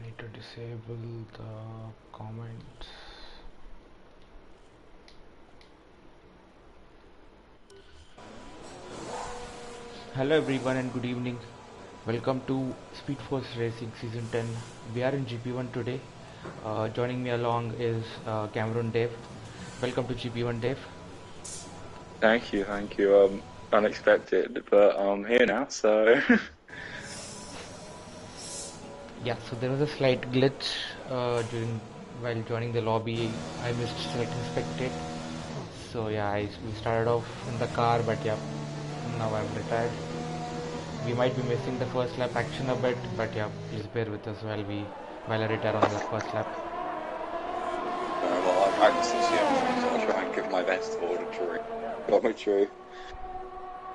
Need to disable the comments. Hello everyone and good evening. Welcome to Speed Force Racing Season 10. We are in GP1 today. Joining me along is Cameron Dave. Welcome to GP1 Dave. Thank you. Unexpected, but I'm here now, so... Yeah, so there was a slight glitch while joining the lobby. I missed selecting spectate. So yeah, we started off in the car, but yeah, now I'm retired. We might be missing the first lap action a bit, but yeah, please bear with us while I retire on the first lap. Well, I practiced this year, so I'll try and give my best auditory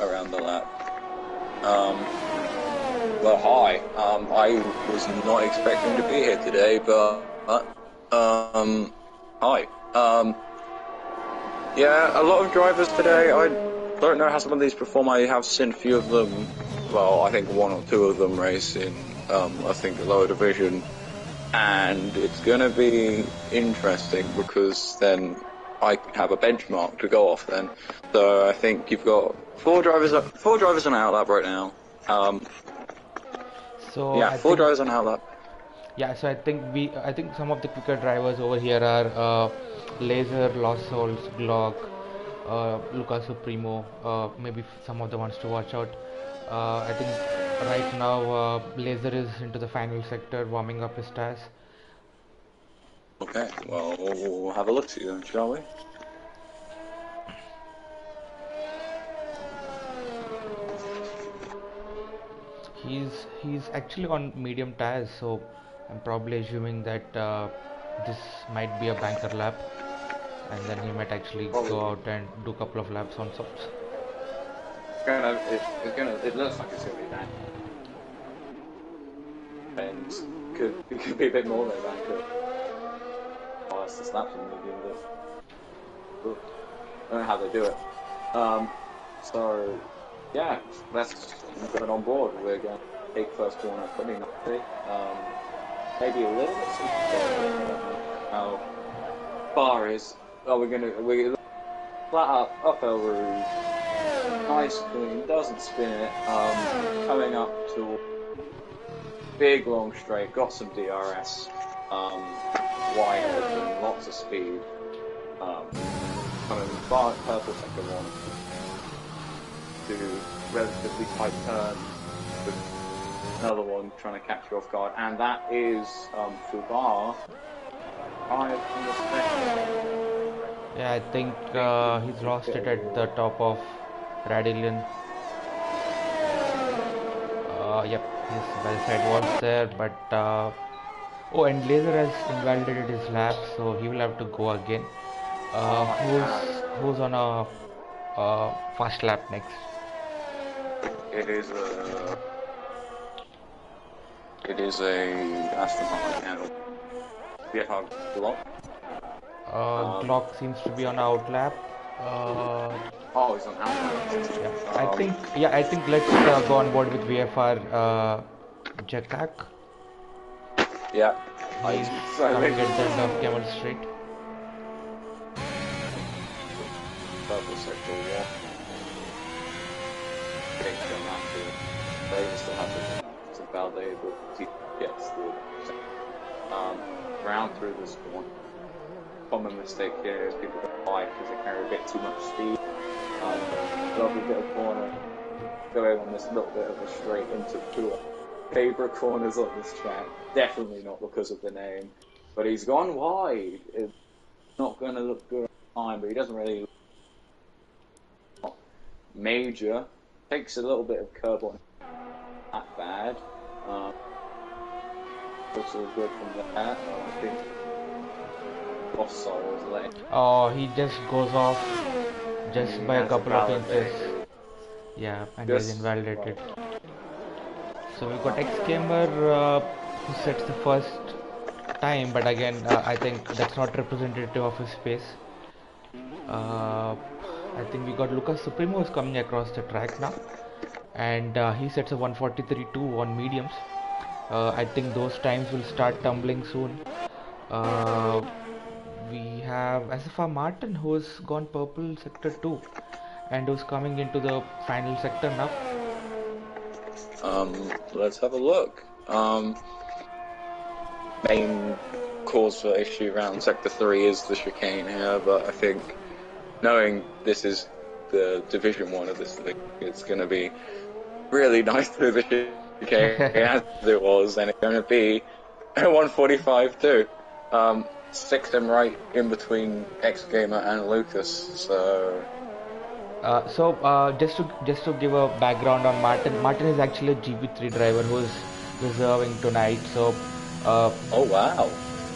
around the lap. Well, hi. I was not expecting to be here today, but hi. Yeah, a lot of drivers today. I don't know how some of these perform. I have seen a few of them. Well, I think one or two of them race in, I think, the lower division. And it's going to be interesting because then I have a benchmark to go off then. So I think you've got four drivers on outlap right now. Four drivers on outlap. Yeah, so I think some of the quicker drivers over here are Laser, Lost Souls, Glock, Luca Supremo, maybe some of the ones to watch out. I think right now Laser is into the final sector, warming up his tires. Okay, well, we'll have a look see then, shall we? He's actually on medium tires, so I'm probably assuming that this might be a banker lap, and then he might actually go out and do a couple of laps on softs. It looks like it's gonna be that, and it could be a bit more than that. Oh, it's the snaps in medium. I don't know how they do it. So yeah, that's going on board. We're going to take first corner pretty nicely. Maybe a little bit. How far is? Oh, we're flat up uphill Rouge. Nice clean, doesn't spin it. Coming up to big long straight, got some DRS. Wide open, lots of speed. Coming far purple sector one. To relatively tight turn with another one trying to catch you off guard, and that is Fubar. Yeah, I think he's lost it at the top of Radillion. Yep, his well side was there, but oh, and Laser has invalidated his lap, so he will have to go again. Who's on a fast lap next? It is a astronomical handle. Glock. Glock seems to be on outlap. Oh, he's on outlap. Yeah, I think let's go on board with VFR Jakak. Yeah. He's coming at the end of Camel Street. Purple sector one. They still have to validate, but he gets the round through this one. Common mistake here is people don't buy because they carry a bit too much speed. Lovely bit of corner, going on this little bit of a straight into two favourite corners on this track. Definitely not because of the name, but he's gone wide. It's not going to look good on time, but he doesn't really look major. Takes a little bit of curb on, not bad. Looks all good from there. I think Lost Souls letting. Oh, he just goes off just by a couple of inches. Yeah, and he's invalidated. So we've got X-Gamer who sets the first time, but again, I think that's not representative of his pace. I think we got Lucas Supremo is coming across the track now, and he sets a 143.2 on mediums. I think those times will start tumbling soon. Uh, we have as far Martin, who's gone purple sector 2 and who's coming into the final sector now. Let's have a look. Main cause for issue around sector 3 is the chicane here, but I think knowing this is the division 1 of this league, it's going to be really nice through the chicane as it was, and it's going to be 145 too. Six them right in between X Gamer and Lucas, so Just to give a background on Martin. Martin is actually a GP3 driver who's reserving tonight. oh wow.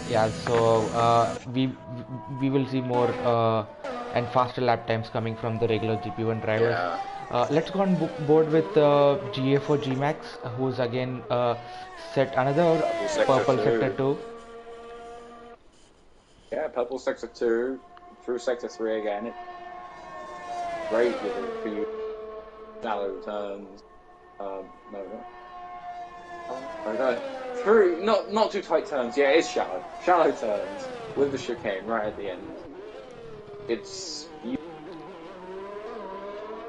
Yeah. We will see more and faster lap times coming from the regular GP1 drivers. Yeah. Let's go on board with GA4 GMAX, who's again set another purple sector 2. Yeah, purple sector 2 through sector 3 again. Great with it for you. Shallow turns. No. Through not too tight turns. Yeah, it's shallow. Shallow turns with the chicane right at the end. It's.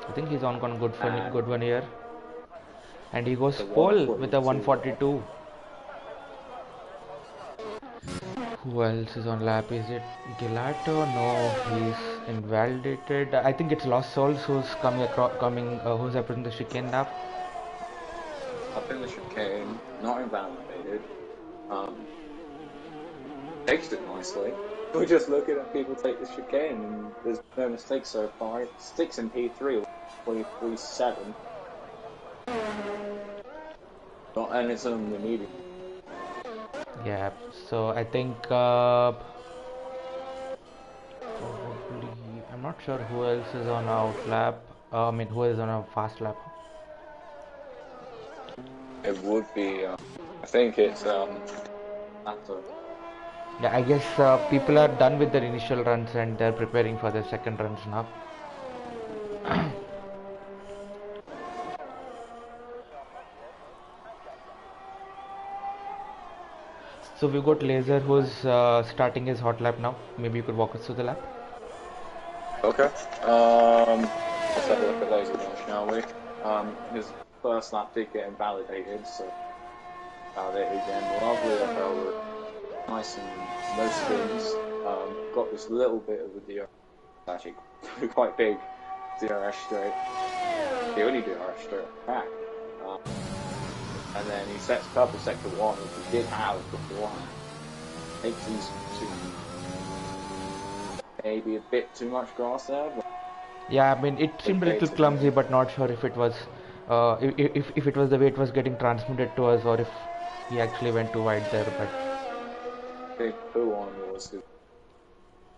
I think he's on good one here, and he goes pole with a 142. Who else is on lap? Is it Gelato? No, he's invalidated. I think it's Lost Souls who's who's up in the chicane now. Up in the chicane, not invalidated. Takes it nicely. We're just looking at people take the chicane, and there's no mistakes so far. It sticks in P3, 47. And it's on the medium. Yeah, so I think probably I'm not sure who else is on out lap. Who is on a fast lap? It would be. I think it's after. Yeah, I guess people are done with their initial runs and they're preparing for their second runs now. So we've got Laser who's starting his hot lap now. Maybe you could walk us through the lap. Okay. Let's have a look at Laser now, shall we? His first lap did get invalidated, so validated again. Lovely up nice and no spins. Got this little bit of a DRS, actually quite big DRS straight. The only DRS straight back. And then he sets purple sector 1, which he did have before. Takes these two. Maybe a bit too much grass there. But yeah, I mean, it seemed a little clumsy, but not sure if it was if it was the way it was getting transmitted to us or if he actually went too wide there. But big poo on was his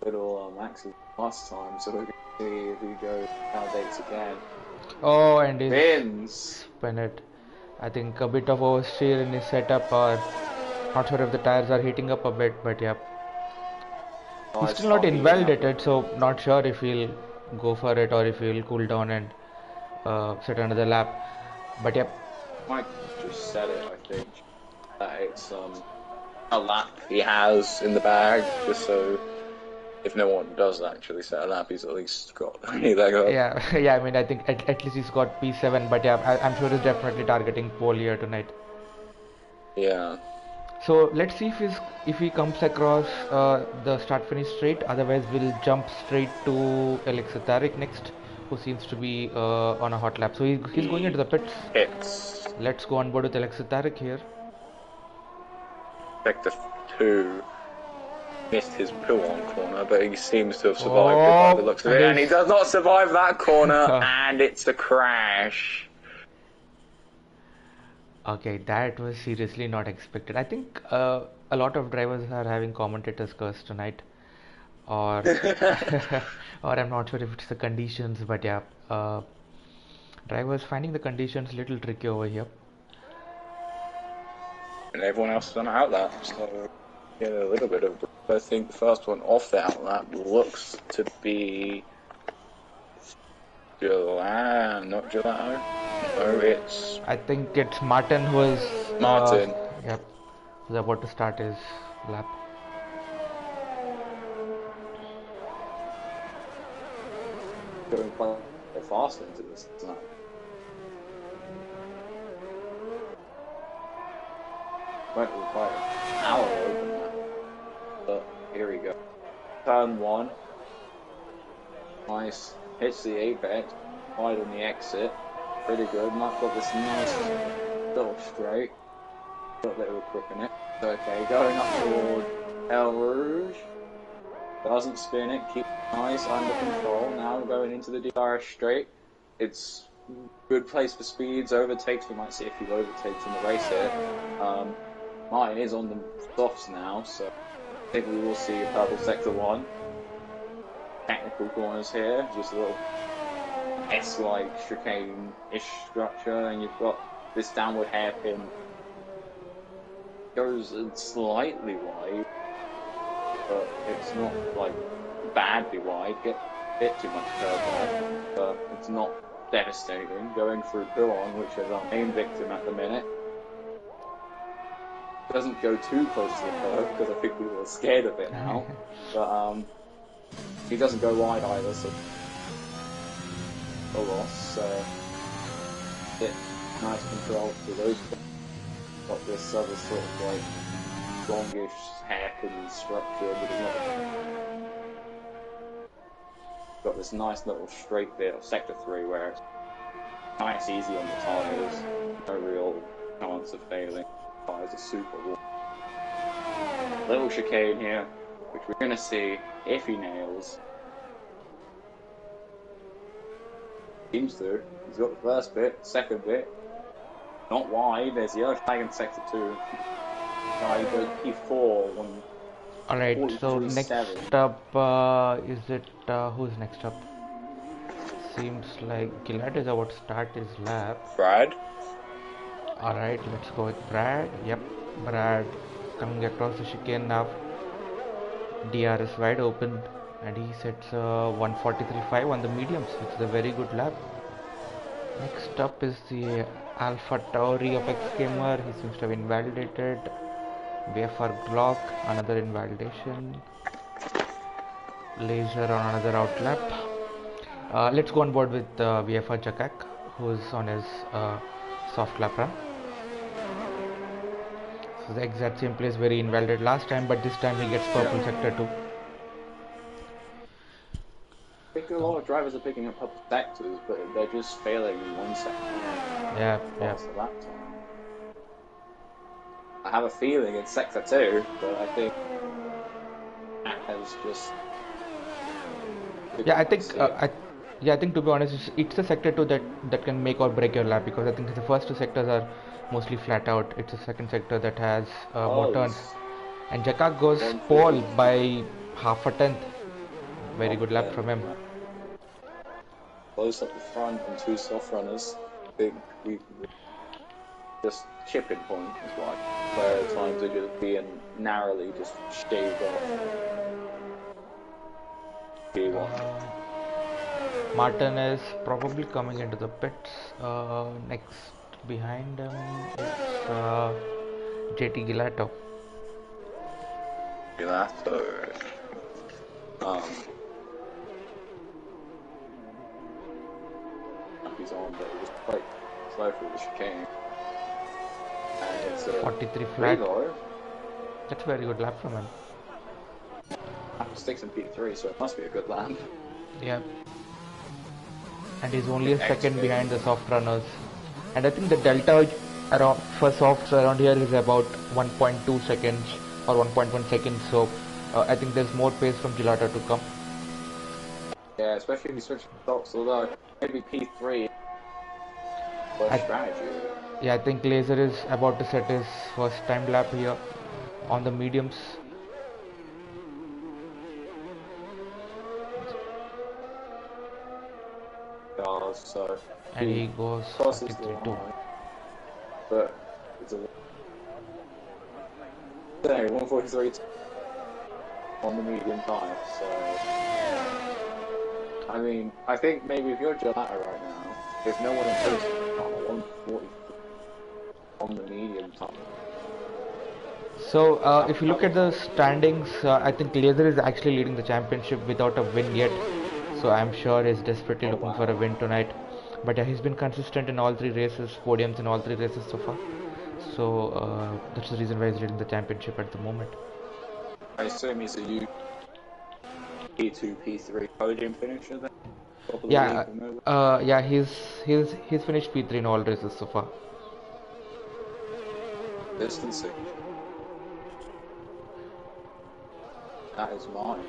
little Max's last time, so we're going to see if he goes validates again. Oh, and he spins. Spin it. I think a bit of oversteer in his setup, or not sure if the tires are heating up a bit, but yeah. He's still not invalidated, so not sure if he'll go for it or if he'll cool down and set another lap. But yeah. Mike just said it, I think. That it's a lap he has in the bag, just so if no one does actually set a lap, he's at least got any leg up. Yeah, I mean, I think at least he's got P7, but yeah, I'm sure he's definitely targeting pole here tonight. Yeah. So let's see if he comes across the start finish straight. Otherwise, we'll jump straight to Alexa Tariq next, who seems to be on a hot lap. So he's going into the pits. Let's go on board with Alexa Tariq here. Sector 2 missed his pull-on corner, but he seems to have survived it by the looks of it, and he does not survive that corner, and it's a crash. Okay, that was seriously not expected. I think a lot of drivers are having commentators curse tonight, or or I'm not sure if it's the conditions, but yeah, drivers finding the conditions a little tricky over here. And everyone else is on outlap, so get a little bit of. I think the first one off the outlap looks to be not Gelato. No, it's. I think it's Martin who is. Martin. Yep. He's about to start his lap. Going quite fast into this now. Went with quite an hour open that. But here we go. Turn 1. Nice. Hits the apex. Wide on the exit. Pretty good. And I've got this nice little straight. Got a little crook in it. Okay, going up toward El Rouge. Doesn't spin it. Keep nice under control. Now going into the DRS straight. It's good place for speeds. Overtakes. We might see a few overtakes in the race here. Mine is on the softs now, so I think we will see a purple sector 1. Technical corners here, just a little S-like chicane-ish structure, and you've got this downward hairpin. Goes slightly wide, but it's not like badly wide. Get a bit too much curve there, but it's not devastating. Going through Pillon, which is our main victim at the minute. Doesn't go too close to the curve because I think we were scared of it now. But he doesn't go wide either, so a loss. So nice control for those. Got this other sort of like longish hairpin structure, but it's not. Got this nice little straight bit of sector 3 where it's nice, easy on the tires, no real chance of failing. Tires are super warm. Little chicane here, which we're going to see if he nails. Seems to. He's got the first bit, second bit. Not wide, there's the other flag in sector 2. He goes P4 on. Alright, so next up, is it, who's next up? Seems like Gillard is about to start his lap. Brad? Alright, let's go with Brad. Yep, Brad coming across the chicane now. DR is wide open and he sets 1:43.5 on the mediums, which is a very good lap. Next up is the Alpha Tauri of X-Gamer. He seems to have invalidated. VFR Glock, another invalidation. Laser on another out lap. Let's go on board with VFR Jakak, who's on his soft lap run. So the exact same place where he invalidated last time, but this time he gets purple sector 2. I think a lot of drivers are picking up purple sectors, but they're just failing in one sector. Yeah. The lap time. I have a feeling it's sector 2, but I think that has just. Yeah, I think to be honest, it's the sector 2 that can make or break your lap, because I think the first 2 sectors are mostly flat out. It's the second sector that has more turns. And Jakak goes pole by half a tenth. Very good lap from him. Close up the front and 2 soft runners. I think we just chipping point is why. Where at times they just being narrowly just shaved off. GP1. Martin is probably coming into the pits. Next behind him is JT Gilato. He's on, but it was quite slow through the chicane. And it's 43 flat. Reload. That's a very good lap from him. Sticks in P3, so it must be a good lap. Yeah. And he's only a second behind the soft runners. And I think the delta around for softs around here is about 1.2 seconds or 1.1 seconds. So I think there's more pace from Gelato to come. Yeah, especially if you switch stocks, although maybe P3 was strategy. Yeah, I think Laser is about to set his first time lap here on the mediums. So and he goes 43-2. But it's a 143 on the medium time, so I mean, I think maybe if you're Gelato right now, if no one improves on 140 on the medium time, So, if you look at the standings, I think Laser is actually leading the championship without a win yet. So, I'm sure he's desperately Oh looking for a wow. win tonight. But yeah, he's been consistent in all three races, podiums in all three races so far. So, that's the reason why he's leading the championship at the moment. I assume he's a P2, P3 podium finisher then? Top of the Yeah, league or nowhere? yeah, he's finished P3 in all races so far. Distancing. That is mine.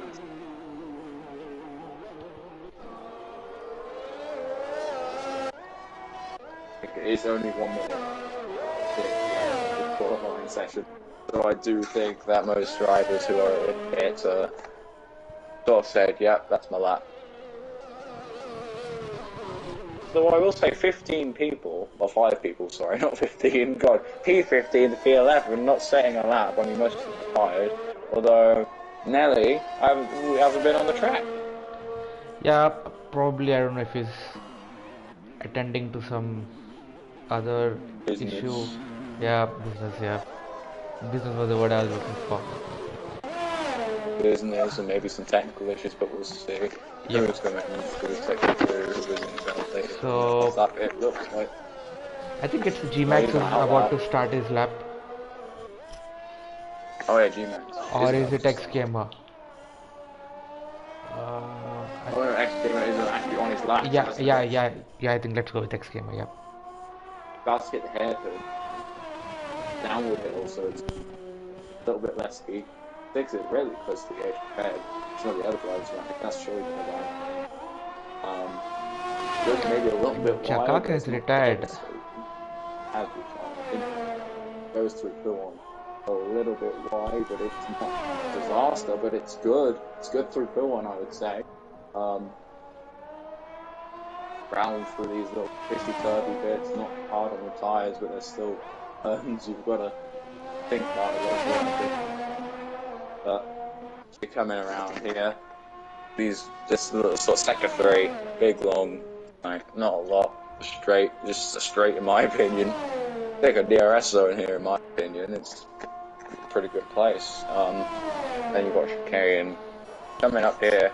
It's only 1 minute left of the qualifying session. So I do think that most drivers who are in it sort of said, yeah, that's my lap. Though I will say 15 people, or 5 people, sorry, not 15, God, P15 to P11, not setting a lap, I mean, most of them are tired. Although, Nelly, haven't been on the track. Yeah, probably I don't know if he's attending to some other issue. Business. Yeah, business, yeah. Business was the word I was looking for. Business and maybe some technical issues, but we'll see. Yep. Who's going to take you through who was invalidated? So, It looks like. I think it's No, G-Max he's is not out about loud. to start his lap. Oh yeah, G-Max. Or is it X-Gamer? Oh, X-Gamer isn't actually on his lap. Yeah, I think let's go with X-Gamer, yeah. About to get the hairpin. Downward hill, so it's a little bit less speed. Takes it really close to the edge of the bed. Some of the other drivers around. I think that's showing the line. Looks maybe a little bit wide. Chakaka has retired. Has retired. Goes through P1. A little bit wide, but it's not a disaster, but it's good. It's good through P1, I would say. Round through these little twisty-turvy bits, not hard on the tyres, but there's still turns you've got to think about a little bit. But you're coming around here, these just little sort of sector 3, big, long, like not a lot, straight, just a straight in my opinion. Take a DRS zone here in my opinion. It's a pretty good place. Then you've got chicane coming up here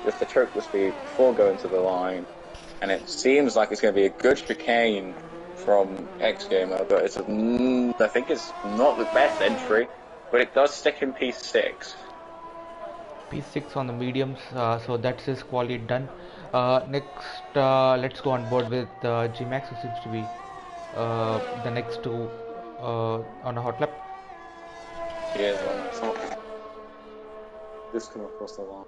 with the trickle speed before going to the line, and it seems like it's going to be a good chicane from X-Gamer, but I think it's not the best entry, but it does stick in P6. P6 on the mediums, so that's his quali done. Next, let's go on board with G-Max, who seems to be the next two on a hot lap. Yeah, on top. Just come across the line.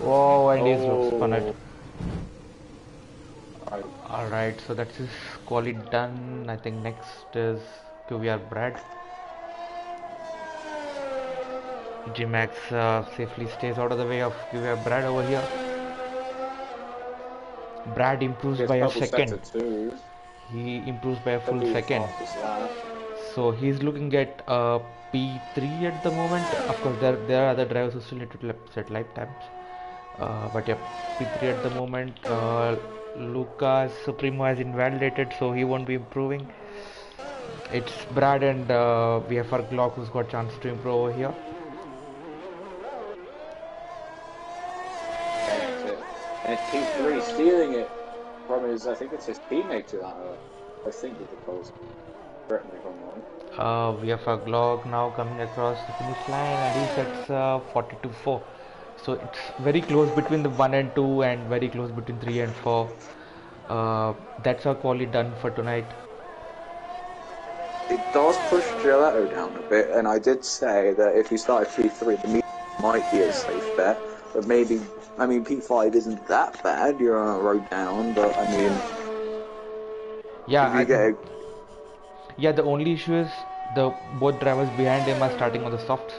Oh, and he's spun it. Right. Alright, so that's his quali done. I think next is QVR Brad. G-Max safely stays out of the way of QVR Brad over here. Brad improves by a second. He improves by a full second. So he's looking at P3 at the moment. Of course, there are other drivers who still need to set lap times. But yeah, P3 at the moment. Lucas Supremo has invalidated, so he won't be improving. It's Brad and VFR Glock who's got chance to improve over here. And it's P3 stealing it from his, I think it's his teammate to that. I think he proposed. Correct me if I'm wrong. VFR Glock now coming across the finish line, and he sets 42.4. So it's very close between the 1 and 2 and very close between 3 and 4. That's our quali done for tonight. It does push Gelato down a bit, and I did say that if you started P3, the medium might be a safe bet. But maybe, I mean, P5 isn't that bad. You're on a road down, but I mean, yeah, the only issue is both drivers behind him are starting on the softs,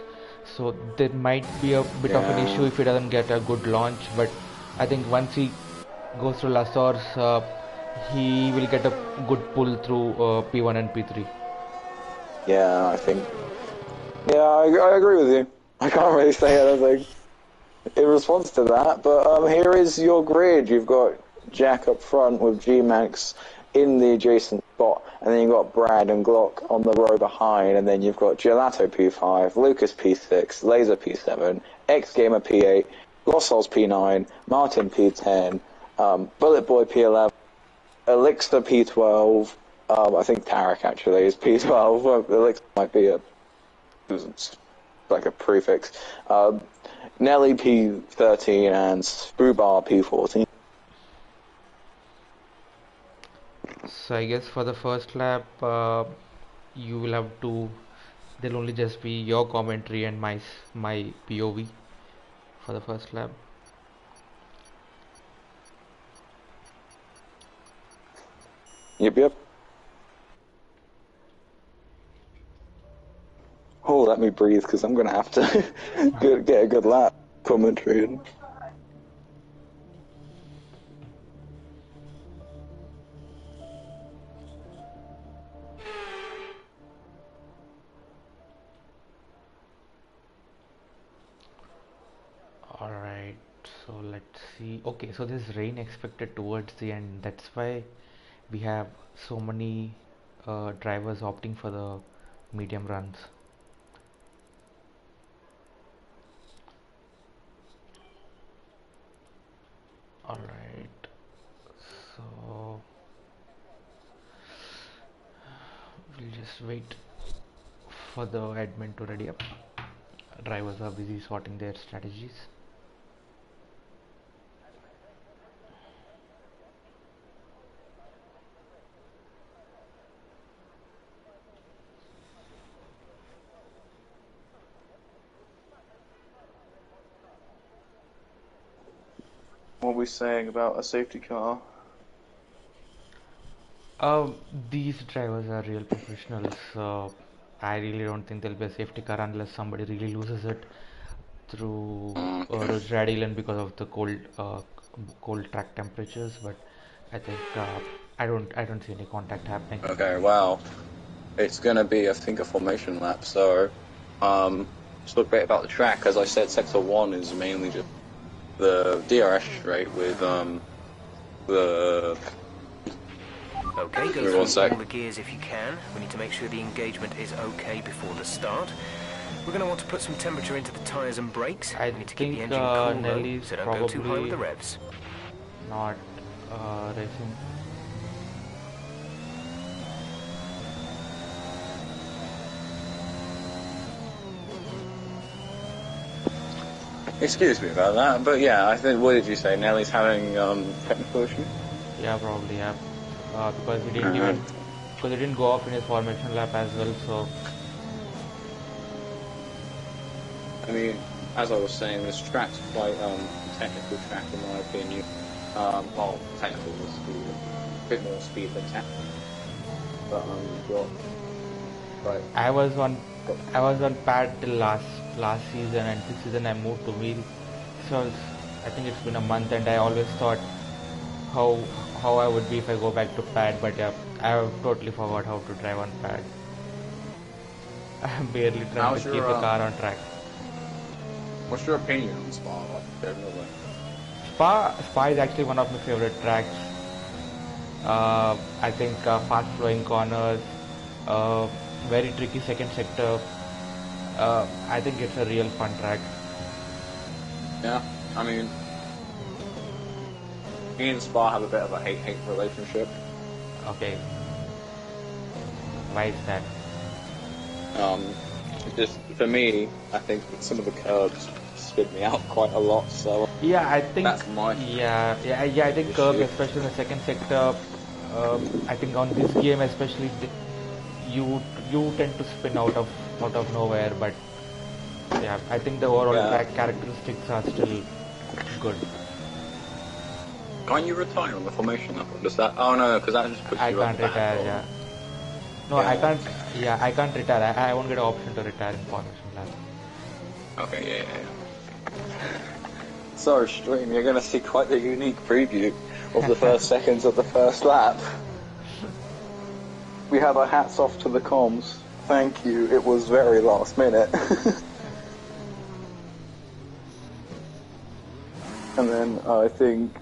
so there might be a bit of an issue if he doesn't get a good launch. But I think once he goes through La Source, he will get a good pull through P1 and P3. Yeah, I think. Yeah, I agree with you. I can't really say anything in response to that, but here is your grid. You've got Jack up front with G-Max in the adjacent spot, and then you've got Brad and Glock on the row behind, and then you've got Gelato P5, Lucas P6, Laser P7, X Gamer P8, Glossols P9, Martin P10, Bullet Boy P11, Elixir P12, I think Tarek actually is P12, well, Elixir might be like a prefix, Nelly P13, and Screwbar P14. So I guess for the first lap, you will have to. There'll only just be your commentary and my POV for the first lap. Yep. Oh, let me breathe, because I'm going to have to get a good lap commentary in. Alright, so let's see. Okay, so there's rain expected towards the end. That's why we have so many drivers opting for the medium runs. Alright, so we'll just wait for the admin to ready up. Drivers are busy sorting their strategies. What are we saying about a safety car? These drivers are real professionals. I really don't think there'll be a safety car unless somebody really loses it through Red Island because of the cold track temperatures. But I think I don't see any contact happening. Okay, wow. It's gonna be, I think, a formation lap. So, just a bit about the track. As I said, Sector 1 is mainly just the DRS straight with the. Okay, go through all the gears if you can. We need to make sure the engagement is okay before the start. We're going to want to put some temperature into the tyres and brakes. I we need to think keep the engine cool, Nelly's so don't go too high with the revs. Not racing. Excuse me about that, but yeah, I think, what did you say? Nelly's having technical issues? Yeah, probably, yeah. Because he didn't go off in his formation lap as well, so. I mean, as I was saying, this track's quite technical track in my opinion. Well, technical is a bit more speed than technical. But right. I was on pad till last season, and this season I moved to wheel. So I think it's been a month, and I always thought how I would be if I go back to pad, but yeah, I have totally forgot how to drive on pad. I'm barely trying to keep a car on track. What's your opinion on Spa? Spa is actually one of my favorite tracks. I think fast flowing corners, very tricky second sector. I think it's a real fun track. Yeah, I mean, me and Spa have a bit of a hate-hate relationship. Okay. Why is that? Just for me, I think some of the curbs spit me out quite a lot. So yeah, I think that's my I think curbs, especially in the second sector. I think on this game, especially, you tend to spin out of nowhere. But yeah, I think the overall track characteristics are still good. Can't you retire on the formation lap? Does that? Oh no, because that just puts you up. I can't retire. Yeah. No, yeah. I can't. Yeah, I can't retire. I won't get an option to retire in formation lap. Okay, yeah. Sorry, stream. You're gonna see quite the unique preview of the first seconds of the first lap. We have our hats off to the comms. Thank you. It was very last minute. And then I think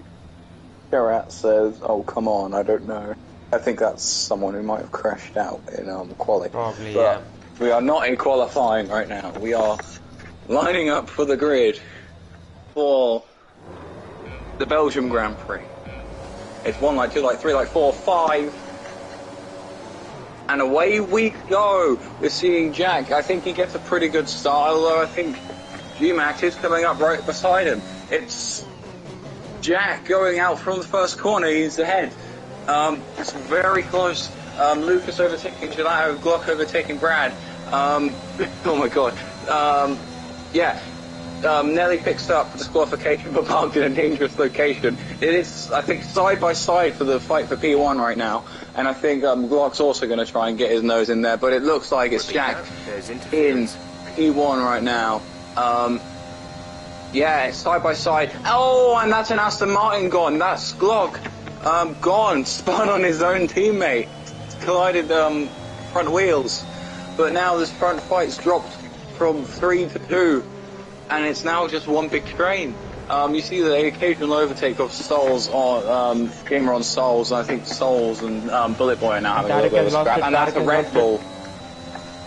Karat says, "Oh, come on, I don't know." I think that's someone who might have crashed out in quali. Probably, but yeah. We are not in qualifying right now. We are lining up for the grid for the Belgium Grand Prix. It's 1, like 2, like 3, like 4, 5. And away we go. We're seeing Jack. I think he gets a pretty good start, although I think G-Max is coming up right beside him. It's Jack going out from the first corner. He's ahead. It's very close. Lucas overtaking Gelato, Glock overtaking Brad. Oh my god. Yeah. Nelly picks up disqualification but parked in a dangerous location. It is, I think, side by side for the fight for P1 right now. And I think Glock's also going to try and get his nose in there, but it looks like it's Jack in P1 right now. Yeah, it's side by side. Oh, and that's an Aston Martin gone. That's Glock gone, spun on his own teammate, collided front wheels. But now this front fight's dropped from 3 to 2, and it's now just one big train. You see the occasional overtake of Souls on Gamer on Souls, and I think Souls and Bullet Boy are now having a little bit of a scrap, and that's a Red Bull.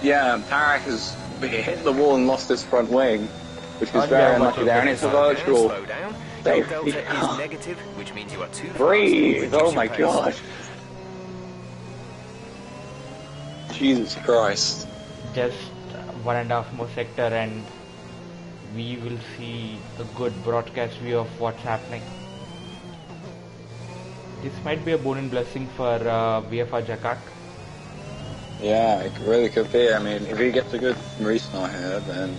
Yeah, Tarek has hit the wall and lost his front wing, which is very unlucky there, and it's a virtual safety car. Which means you are too Breathe! Oh my god! Jesus Christ. Just 1.5 more sector and we will see a good broadcast view of what's happening. This might be a boon and blessing for VFR Jakak. Yeah, it really could be. I mean, if he gets a good restart here, then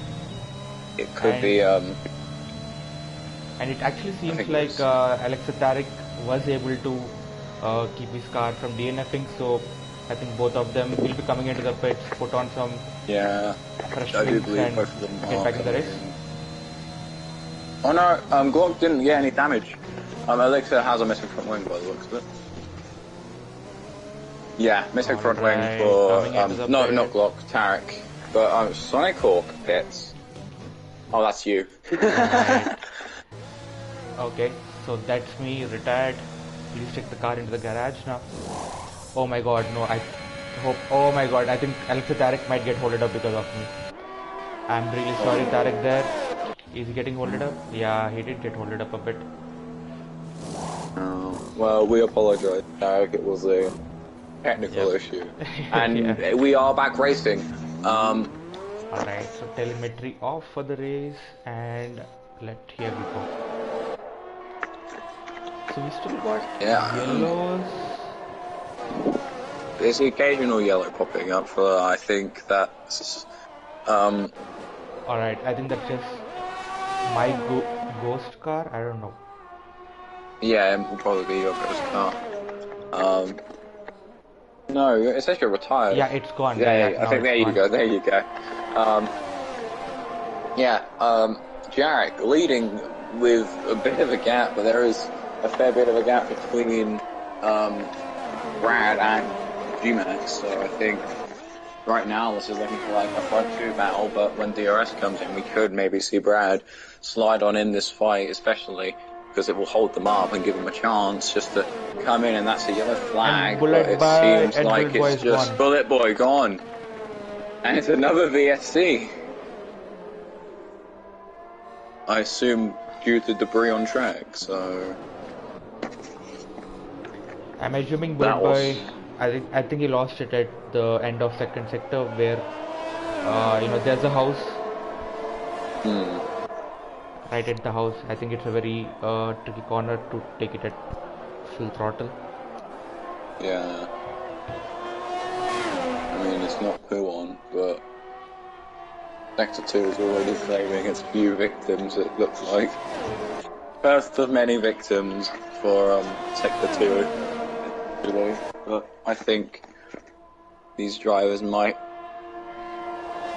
it could be. And it actually seems like Alexa Tarek was able to keep his car from DNFing, so I think both of them will be coming into the pits, put on some fresh wings and get back in the race. Oh no, Glock didn't get any damage. Alexa has a missing front wing by the looks of it. Yeah, missing front wing for, not Glock, Tarek. But Sonic Hawk pits. Oh, that's you. Right. Okay, so that's me, retired. Please take the car into the garage now. Oh my god, no, I hope, oh my god, I think Alexa Tarek might get holded up because of me. I'm really sorry, Tarek there. Is he getting holded up? Yeah, he did get holded up a bit. Well, we apologize, Tarek. It was a technical issue. And we are back racing. Alright, so telemetry off for the race, and here we go. So we still got yellows. There's the occasional yellow popping up for, I think that's... Alright, I think that's just my ghost car, I don't know. Yeah, it will probably be your ghost car. No, it says you're retired. Yeah, it's gone. Yeah, I think there you go. Jarek leading with a bit of a gap, but there is a fair bit of a gap between Brad and G-Max, so I think right now this is looking for like a front two battle, but when DRS comes in we could maybe see Brad slide on in this fight, especially because it will hold them up and give them a chance just to come in, and that's a yellow flag, but it seems like it's just Bullet Boy gone. And it's another VSC. I assume due to debris on track, so... I'm assuming Bullet Boy, I think he lost it at the end of second sector where, there's a house. Right at the house. I think it's a very tricky corner to take it at full throttle. Yeah. I mean, it's not poo on, but Sector 2 is already claiming its few victims, it looks like. First of many victims for Sector 2, actually. But I think these drivers might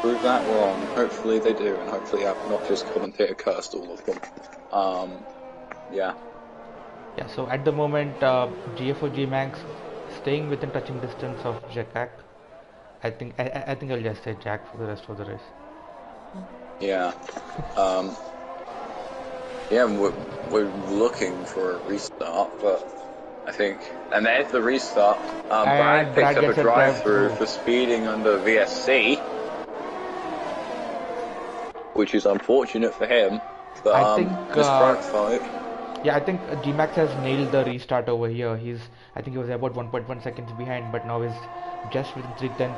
prove that wrong. Hopefully they do, and hopefully I've not just commentator cursed all of them. Yeah, so at the moment, GFO G-Max staying within touching distance of Jakak. I think I'll just say Jack for the rest of the race. Yeah. We're looking for a restart, but I think. And there's the restart. Brad picked up a drive-through for speeding under VSC, which is unfortunate for him. But I think this front fight. Yeah, I think G-Max has nailed the restart over here. I think he was about 1.1 seconds behind, but now he's just within 3/10,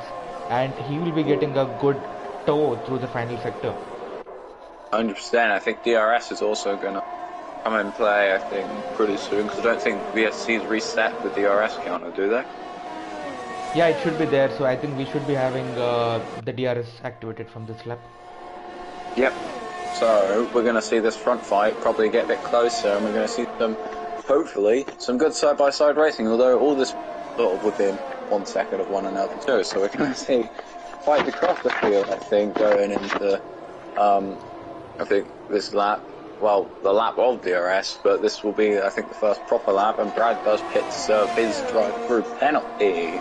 and he will be getting a good tow through the final sector. 100%. I think DRS is also going to come in play, I think, pretty soon, because I don't think VSC's reset the DRS counter, do they? Yeah, it should be there, so I think we should be having the DRS activated from this lap. Yep. So, we're going to see this front fight probably get a bit closer, and we're going to see hopefully, some good side-by-side racing, although all this sort of within 1 second of one another too, so we're going to see fights across the field, I think, going into, I think, this lap. Well, the lap of DRS, but this will be, I think, the first proper lap, and Brad does pit to serve his drive-through penalty.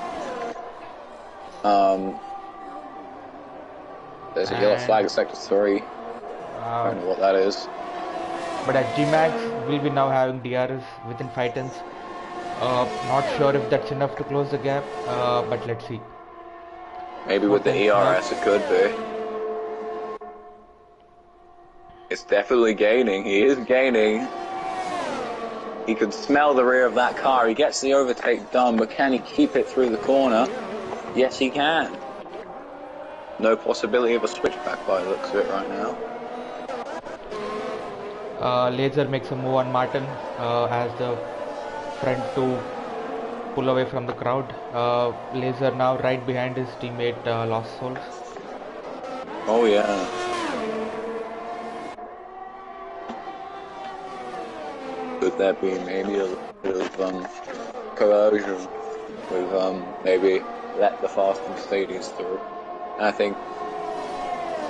There's a yellow flag at sector 3. I don't know what that is. But at G-Max, we'll be now having DRS within 5/10. Not sure if that's enough to close the gap, but let's see. Maybe with the ERS it could be. It's definitely gaining. He is gaining. He can smell the rear of that car. He gets the overtake done, but can he keep it through the corner? Yes, he can. No possibility of a switchback by the looks of it right now. Laser makes a move on Martin as the front to pull away from the crowd. Laser now right behind his teammate Lost Souls. Oh yeah. Could there be maybe a bit of coercion with maybe let the Fast and Stadies through? And I think.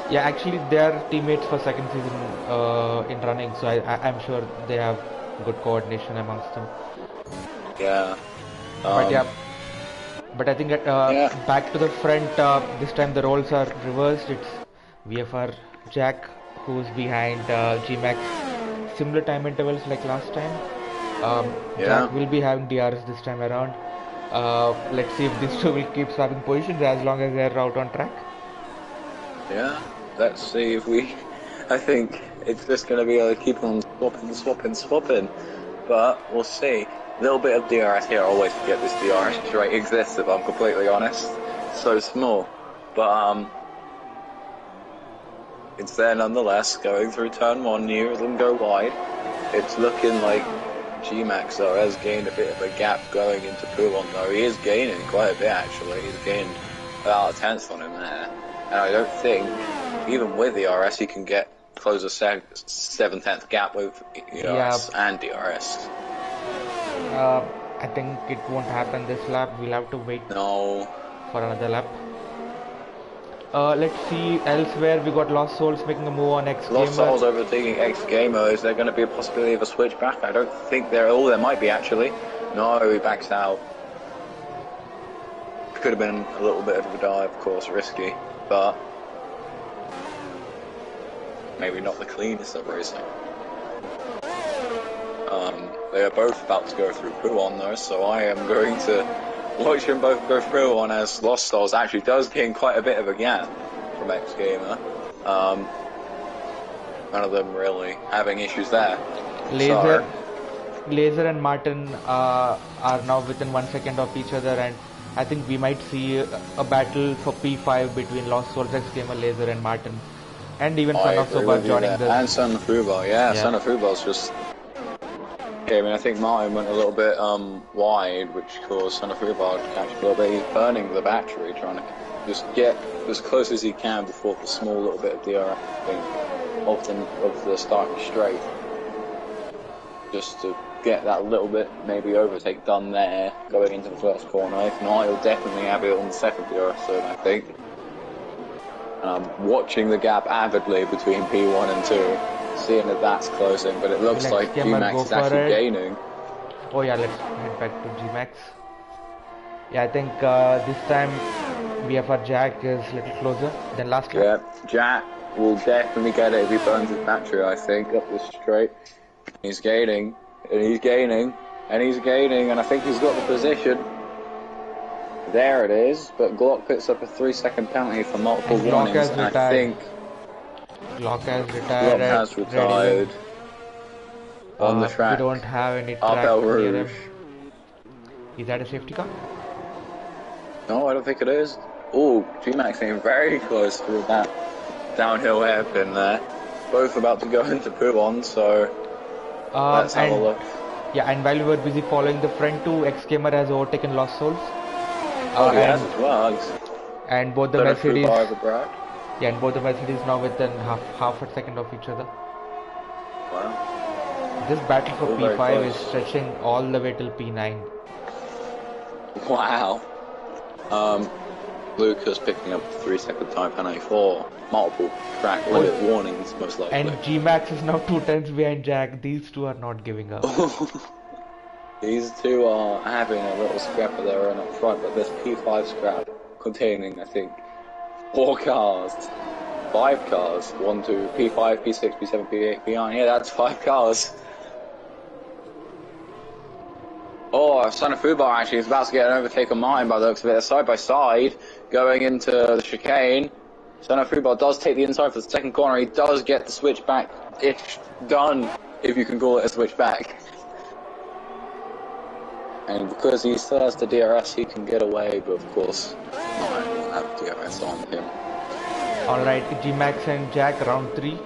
Yeah, actually they are teammates for second season in running, so I'm sure they have good coordination amongst them. Yeah. But I think back to the front, this time the roles are reversed. It's VFR Jack who's behind G-Max. Similar time intervals like last time. Jack will be having DRS this time around. Let's see if these two will keep swapping positions as long as they're out on track. Yeah, let's see if we. I think it's just going to be keep on swapping. But we'll see. A little bit of DRS here. I always forget this DRS rate exists, if I'm completely honest. So small. But it's there nonetheless. Going through turn 1, near of them go wide. It's looking like G-Max though has gained a bit of a gap going into Poulon though. He is gaining quite a bit actually. He's gained about a tenth on him there. And I don't think, even with the RS, he can close a 7/10 gap with ERS and DRS. I think it won't happen this lap. We'll have to wait for another lap. Let's see elsewhere. We got Lost Souls making a move on X Gamer. Lost Souls overtaking X Gamer. Is there going to be a possibility of a switch back? I don't think there. Oh, there might be actually. No, he backs out. Could have been a little bit of a dive, of course, risky, but maybe not the cleanest of racing. They are both about to go through Poulon though, so I am going to watch them both go through on as Lost Souls actually does gain quite a bit of a gap from X Gamer. None of them really having issues there. Laser and Martin are now within 1 second of each other, and I think we might see a battle for P5 between Lost Souls, X Gamer, Laser and Martin, and even Son of Suba joining this. And Son of Fuba, Son of Fuba's just. Okay, I mean, I think Martin went a little bit wide, which caused Son of Fuba to catch a little bit. He's burning the battery, trying to just get as close as he can before the small little bit of DRS of the starting straight. Just to get that little bit, maybe overtake done there, going into the first corner. If not, he'll definitely have it on the second DRS zone, I think. And I'm watching the gap avidly between P1 and 2, seeing that that's closing, but it looks like G-Max is actually gaining. Oh yeah, let's head back to G-Max. Yeah, I think this time VFR Jack is a little closer than last lap. Yeah, Jack will definitely get it if he burns his battery, I think, up this straight. He's gaining, and he's gaining. And he's gaining, and I think he's got the position. There it is, but Glock puts up a 3-second penalty for multiple warnings, and I think Glock has retired. Glock has retired on the track. We don't have any track near him. Is that a safety car? No, I don't think it is. Oh, G-Max came very close through that downhill hairpin there. Both about to go into P1, so let's have a look. Yeah, and while we were busy following the front two, X-Gamer has overtaken Lost Souls. Oh, he has as well. And both the Mercedes. Yeah, and both the Mercedes now within half a second of each other. Wow. This battle for P5 is stretching all the way till P9. Wow. Lucas picking up the 3-second time penalty for multiple track limit warnings, most likely. And G-Max is now 2 tenths behind Jack. These two are not giving up. These two are having a little scrap of their own up front, but this P5 scrap containing, I think, 4 cars, 5 cars, 1, 2, P5, P6, P7, P8, P9, yeah, that's 5 cars. Oh, Son of Fubar actually is about to get an overtake on Martin by the looks of it. They're side by side, going into the chicane. Son of Fubar does take the inside for the second corner. He does get the switchback-ish done, if you can call it a switchback. And because he still has the DRS, he can get away, but of course, Martin will have DRS on him. Alright, G-Max and Jack, round 3.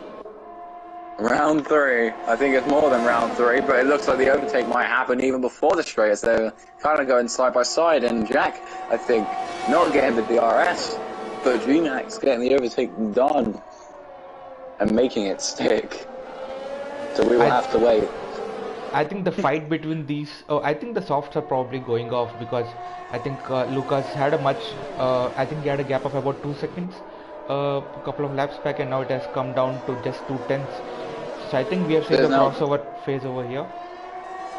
Round 3. I think it's more than round 3, but it looks like the overtake might happen even before the straight, as they're kind of going side by side, and Jack, I think, not getting the DRS, but G-Max getting the overtake done, and making it stick. So we will have to wait. I think the fight between these, I think the softs are probably going off, because I think Lucas had I think he had a gap of about 2 seconds a couple of laps back, and now it has come down to just 2 tenths. So I think we are seeing the crossover phase over here.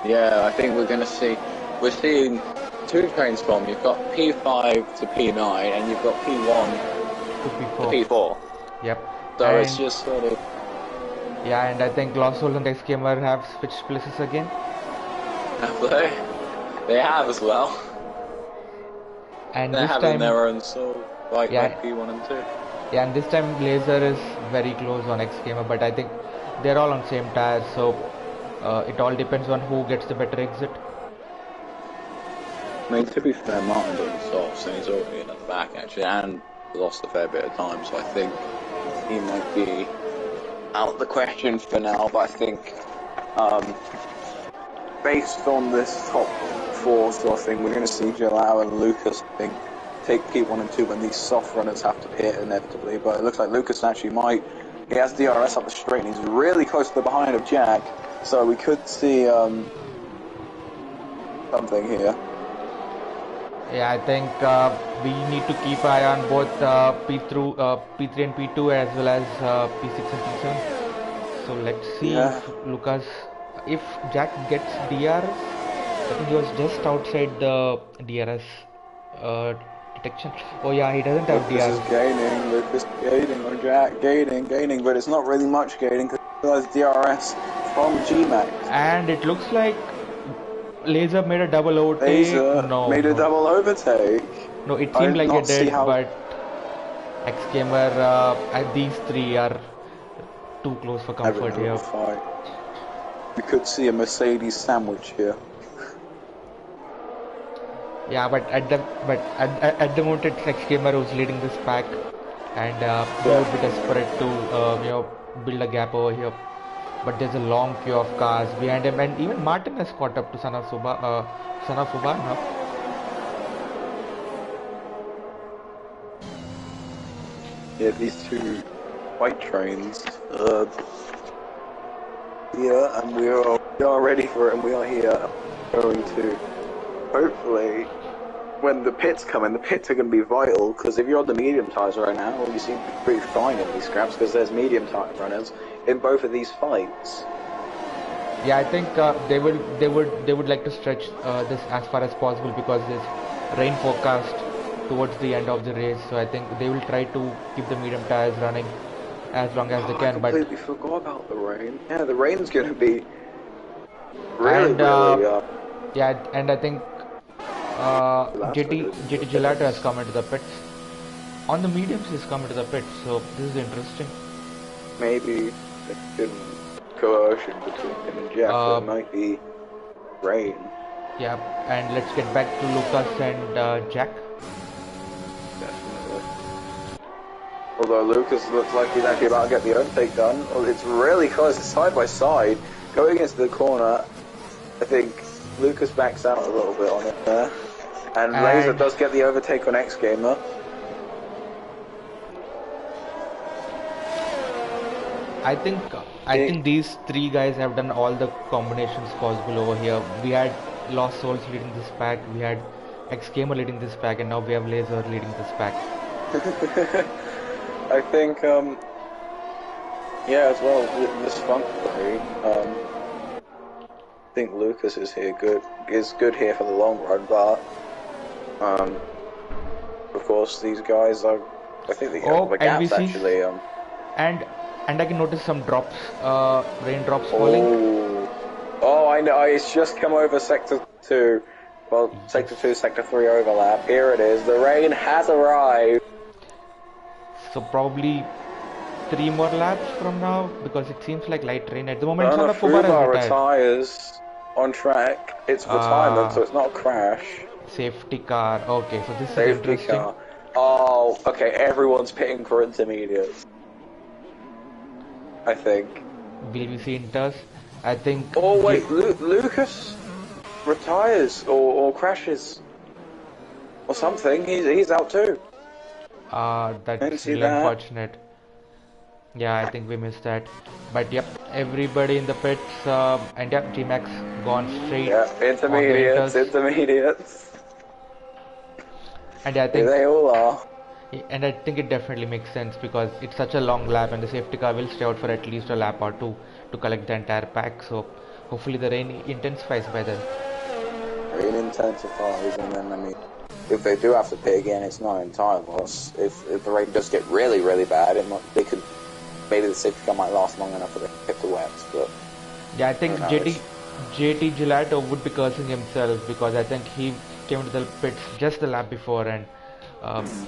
Yeah, I think we're seeing 2 trains from. You've got P5 to P9, and you've got P1 to P4. Yep. So it's just sort of... Yeah, and I think Lost Souls and X-Gamer have switched places again. Have they? They have as well. And they're this having time, their own soul, like P1 and 2. Yeah, and this time Laser is very close on X-Gamer, but I think they're all on same tires, so it all depends on who gets the better exit. I mean, to be fair, Martin doesn't stop, so he's already in the back actually, and lost a fair bit of time, so I think he might be out the question for now, but I think based on this top 4 sort of thing, we're going to see Jalal and Lucas, I think, take P1 and 2 when these soft runners have to pit inevitably, but it looks like Lucas actually might. He has DRS up the straight and he's really close to the behind of Jack, so we could see something here. Yeah, I think we need to keep eye on both P3 and P2 as well as P6 and P7. So let's see if Jack gets DRS. I think he was just outside the DRS detection. Oh yeah, he doesn't have DRS. Lucas gaining on Jack, gaining, but it's not really much gaining because he has DRS from G-Max. And it looks like Laser made a double overtake. Made a double overtake. No, it seemed like it did, but X-Gamer, these 3 are too close for comfort here. You could see a Mercedes sandwich here. Yeah, but at the moment it's X-Gamer who's leading this pack, and they would be desperate to build a gap over here. But there's a long queue of cars behind him, and even Martin has caught up to Son of Fubar now. Yeah, these 2 white trains. Yeah, and we are ready for it, and we are here. Going to hopefully, when the pits come in, the pits are going to be vital, because if you're on the medium tyres right now, well, you seem to be pretty fine in these scraps, because there's medium tyre runners in both of these fights. Yeah, I think they would like to stretch this as far as possible, because there's rain forecast towards the end of the race, so I think they will try to keep the medium tyres running as long as they can. I completely forgot about the rain. Yeah, the rain's going to be really Yeah, and I think JT Gelato has come into the pits. On the mediums, he's come into the pits, so this is interesting. Maybe there's been coercion between him and Jeff. It might be rain. Yeah, and let's get back to Lucas and Jack. Definitely. Although Lucas looks like he's actually about to get the overtake done. Well, it's really close. It's side by side. Going into the corner, I think Lucas backs out a little bit on it there. And Razor does get the overtake on X Gamer. I think these three guys have done all the combinations possible over here. We had Lost Souls leading this pack, we had X Gamer leading this pack, and now we have Laser leading this pack. I think, yeah, as well, this funk play, I think Lucas is good here for the long run, but, of course, these guys are, I think the gaps actually, And I can notice some drops, raindrops falling. Oh, I know, it's just come over Sector 2. Well, Sector 2, Sector 3 overlap. Here it is, the rain has arrived. So probably 3 more laps from now, because it seems like light rain. At the moment, Fubar retires on track. It's retirement, so it's not a crash. Safety car, okay, so this Safety is interesting. Car. Oh, okay, everyone's pitting for intermediates. I think. Will we see Inters? I think... Oh wait, Lucas retires or crashes or something. He's out too. That's really unfortunate. Yeah, I think we missed that. But yep, everybody in the pits, and yep, G-Max gone straight. Yeah, intermediates. And I think they all are. And I think it definitely makes sense because it's such a long lap and the safety car will stay out for at least a lap or two to collect the entire pack. So hopefully the rain intensifies by then. Rain intensifies, and then I mean, if they do have to pit again, it's not an entire loss. If the rain does get really, really bad, maybe the safety car might last long enough for the pit to wet. But yeah, I think JT Gelato would be cursing himself because I think he came to the pits just the lap before and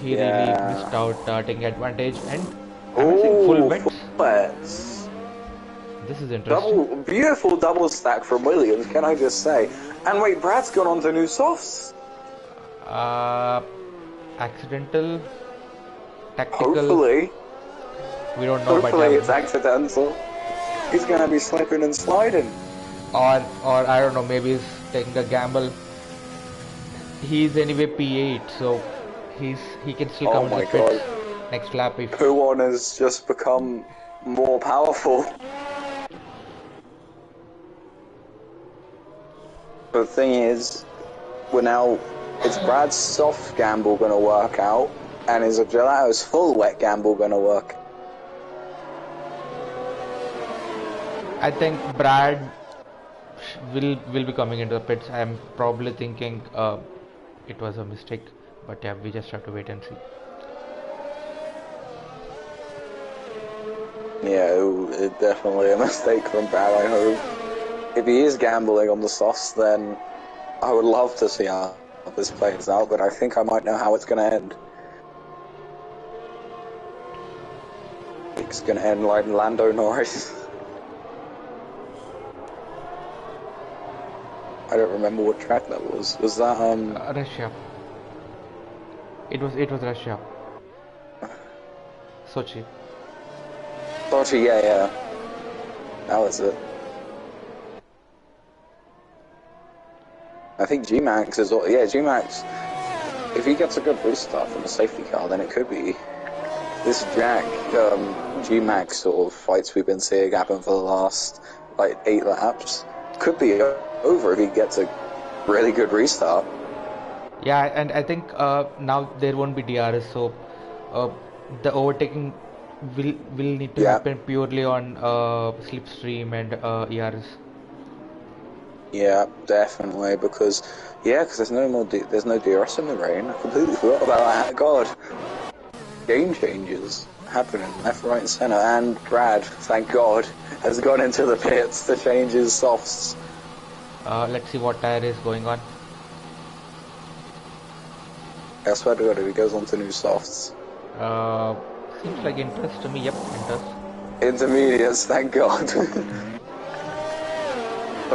he really missed out taking advantage and full wets. This is interesting. Beautiful double stack from Williams, can I just say? And wait, Brad's gone on to new softs. Accidental, tactical. Hopefully. We don't know. Hopefully it's accidental. He's gonna be slipping and sliding. Or I don't know. Maybe he's taking a gamble. He's anyway P8, so he can still come to the pits next lap if... P1 has just become more powerful. But the thing is, it's Brad's soft gamble gonna work out, and is Gelato's full wet gamble gonna work? I think Brad will be coming into the pits. I'm probably thinking it was a mistake. But yeah, we just have to wait and see. Yeah, it's definitely a mistake from Brad, I hope. If he is gambling on the softs, then I would love to see how this plays out, but I think I might know how it's going to end. It's going to end like Lando Norris. I don't remember what track that was. Was that, Russia. It was Russia. Sochi, yeah. That was it. I think G-Max is... Yeah, G-Max, if he gets a good restart from the safety car, then it could be... This Jack, G-Max sort of fights we've been seeing happen for the last, 8 laps, could be over if he gets a really good restart. Yeah, and I think now there won't be DRS, so the overtaking will need to happen purely on slipstream and ERS. Yeah, definitely, because there's no DRS in the rain. I completely forgot about that. God, game changes happening left, right, and centre. And Brad, thank God, has gone into the pits to change his softs. Let's see what tire is going on. I swear to God, if he goes on to new softs. Seems like interest to me. Yep, interest. Intermediates, thank God. So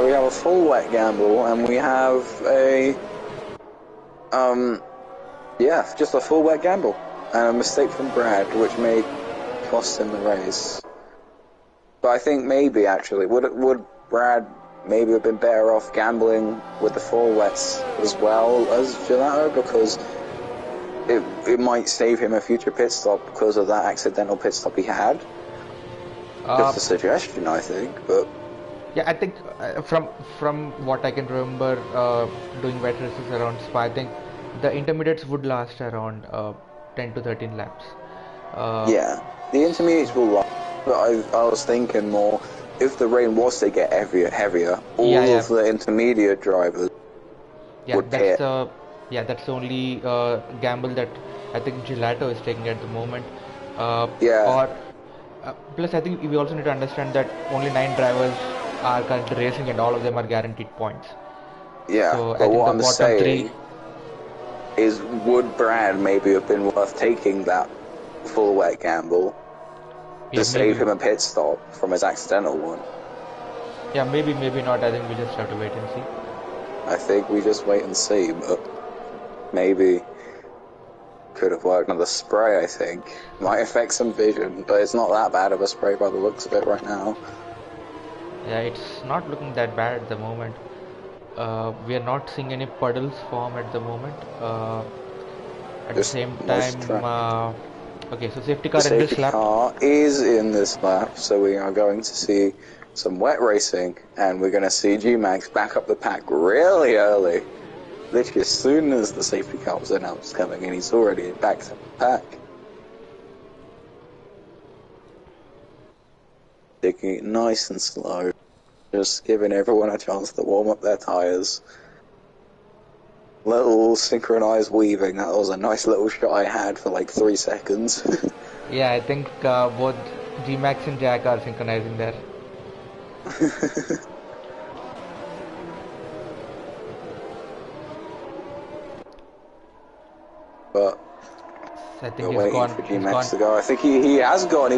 we have a full wet gamble, and we have a yeah, just a full wet gamble and a mistake from Brad, which may cost him the race. But I think maybe actually would Brad maybe have been better off gambling with the full wets as well as Gelato, because it might save him a future pit stop because of that accidental pit stop he had. Just a suggestion, I think, but yeah, I think from what I can remember, doing wet races around Spa, I think the intermediates would last around 10 to 13 laps. Yeah, the intermediates will last, but I was thinking more, if the rain was to get heavier, all of the intermediate drivers would pit. That's the only gamble that I think Gelato is taking at the moment. Plus, I think we also need to understand that only 9 drivers are currently racing, and all of them are guaranteed points. Yeah, so but what I'm saying is, would Brad maybe have been worth taking that full wet gamble to save him a pit stop from his accidental one? Yeah, maybe not. I think we just have to wait and see. I think we just wait and see, but maybe could have worked. Another spray, I think, might affect some vision, but it's not that bad of a spray by the looks of it right now. Yeah, it's not looking that bad at the moment. We are not seeing any puddles form at the moment. At the same time, okay, so safety car in this lap. Safety car is in this lap, so we are going to see some wet racing, and we're going to see G-Max back up the pack really early. Literally as soon as the safety car was announced coming in, he's already back to the pack. Taking it nice and slow, just giving everyone a chance to warm up their tyres. Little synchronized weaving, that was a nice little shot I had for like 3 seconds. Yeah, I think both G-Max and Jack are synchronizing there. But I think we're waiting for G-Max to go. I think he has gone.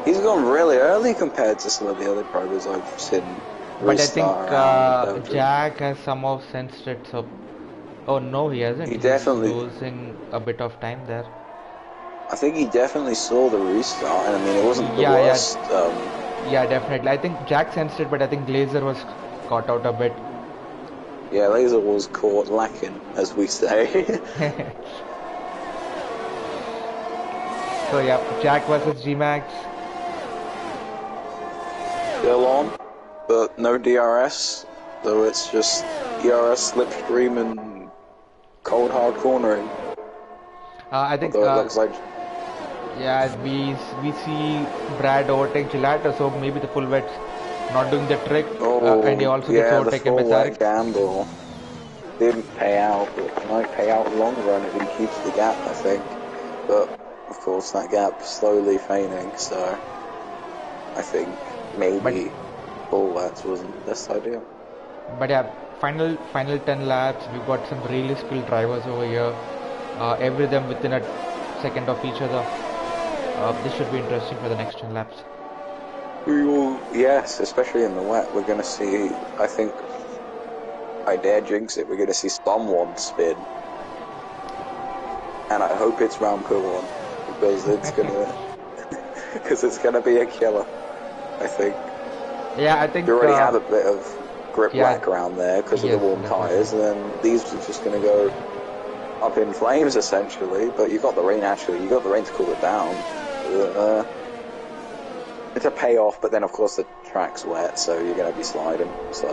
He's gone really early compared to some of the other drivers I've seen. But I think Jack has somehow sensed it. So, oh no, he hasn't. He's losing a bit of time there. I think he definitely saw the restart, and I mean it wasn't the worst. Yeah, definitely. I think Jack sensed it, but I think Glazer was caught out a bit. Yeah, Glazer was caught lacking, as we say. So yeah, Jack versus G-Max. Still on, but no DRS, so it's just DRS, slipstream, and cold hard cornering. I think. Although it looks like. Yeah, we see Brad overtake Gelato, so maybe the full wet's not doing the trick, and he also gets overtaken by Tarek. The full wet gamble didn't pay out, but it might pay out in the long run if he keeps the gap, I think. But of course, that gap slowly fading, so I think maybe full wets wasn't the best idea. But yeah, final 10 laps, we've got some really skilled drivers over here. Every them within a second of each other. This should be interesting for the next 10 laps. We will, yes, especially in the wet. We're going to see, I think, I dare jinx it, we're going to see someone spin. And I hope it's round P1, because it's going to, because it's going to be a killer, I think. Yeah, I think you already have a bit of grip lack around there because of the warm tyres, and then these are just going to go up in flames essentially. But you got the rain you got the rain to cool it down. It's a payoff, but then of course the track's wet, so you're going to be sliding. So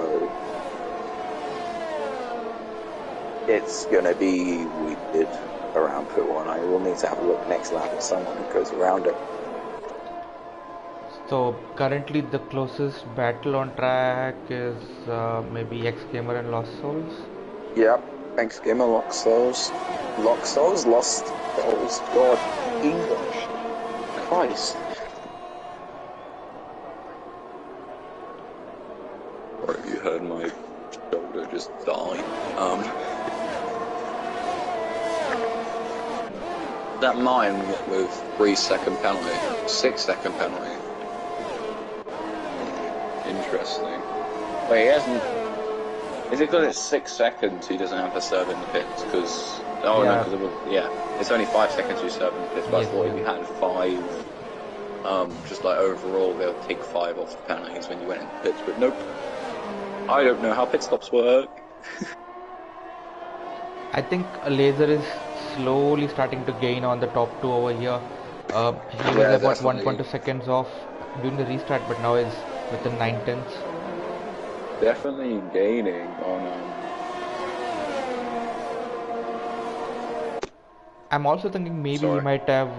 it's going to be weird around P1. I will need to have a look next lap at someone who goes around it. So currently the closest battle on track is maybe X-Gamer and Lost Souls. Yep, X-Gamer, Lost Souls, Lost Souls. God, English, Christ. Or have you heard my show that mine with 3-second penalty, 6-second penalty. Interesting. Wait, he hasn't. Is it because it's 6 seconds he doesn't have to serve in the pits? Because no, because it's only 5 seconds you serve in the pits. But I thought if you had 5, just like overall, they'll take 5 off the penalties when you went in the pits. But nope. I don't know how pit stops work. I think a laser is slowly starting to gain on the top 2 over here. He was about 1.2 seconds off during the restart, but now is within 9/10. Definitely gaining on. I'm also thinking maybe he might have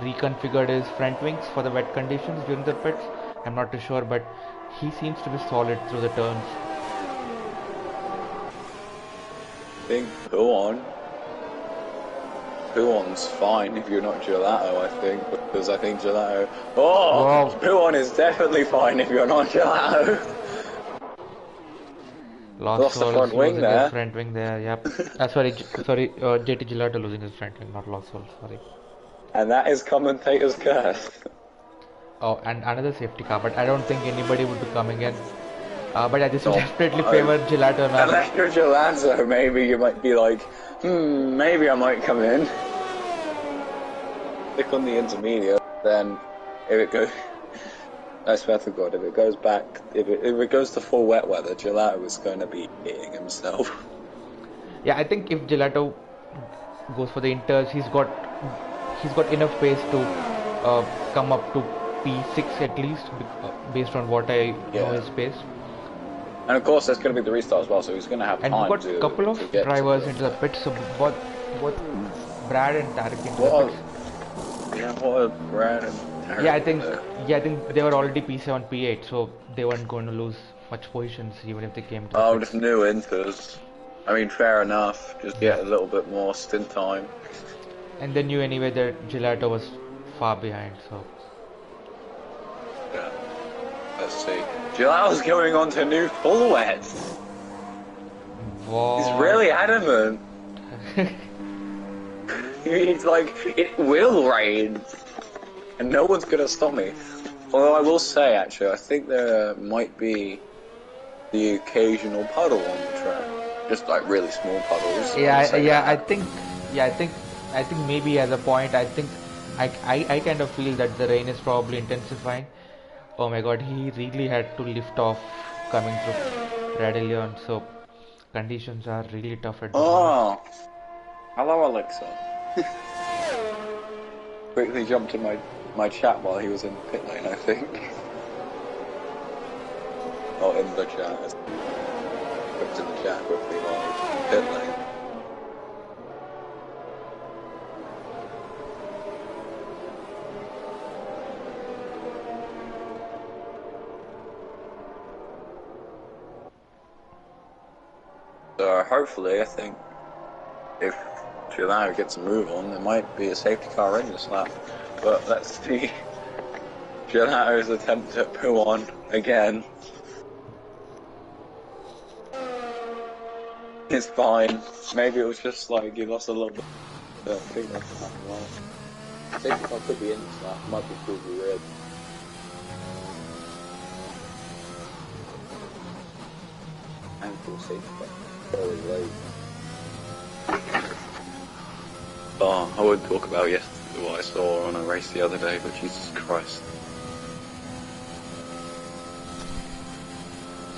reconfigured his front wings for the wet conditions during the pits. I'm not too sure, but he seems to be solid through the turns. I think Puon's fine if you're not Gelato, I think, because I think Gelato... Puon is definitely fine if you're not Gelato. Lost the front wing there. His front wing there, yep. Sorry, JT Gelato losing his front wing, not Lost Soul, sorry. And that is commentator's curse. Oh, and another safety car, but I don't think anybody would be coming in. But I just definitely favor Gelato now. Unless you're Gelato, maybe you might be like, maybe I might come in. Click on the intermediate, then if it goes... I swear to God, if it goes back, if it goes to full wet weather, Gelato is going to be hitting himself. Yeah, I think if Gelato goes for the inters, he's got enough pace to come up to P6 at least, based on what I know his pace. And of course, there's going to be the restart as well, so he's going to have time to... And we've got a couple of drivers into the pits, so both Brad and Tarek into the pits. Yeah, what a Brad and Tarek. I think they were already P7, P8, so they weren't going to lose much positions even if they came to the pits. Just new inters. I mean, fair enough. Just get a little bit more stint time. And they knew anyway that Gelato was far behind, so... Yeah. Let's see. Gelato's going on to new full wets. He's really adamant. He's like, it will rain. And no one's going to stop me. Although I will say, actually, I think there might be the occasional puddle on the track. Just like really small puddles. I think maybe at a point, I kind of feel that the rain is probably intensifying. Oh my God, he really had to lift off coming through Radillion, so conditions are really tough at the moment. Hello Alexa. Quickly jumped in my chat while he was in the pit lane, I think. Not in the chat. Jumped in the chat quickly while he was in the pit lane. So hopefully, I think, if Gelato gets a move on, there might be a safety car in this lap. But let's see. Gelato's attempt at Puon again. It's fine. Maybe it was just like he lost a little bit. I think that's happened well. Safety car could be in this lap. Might be pretty red. And full safety car. Very late. I won't talk about yesterday what I saw on a race the other day, but Jesus Christ.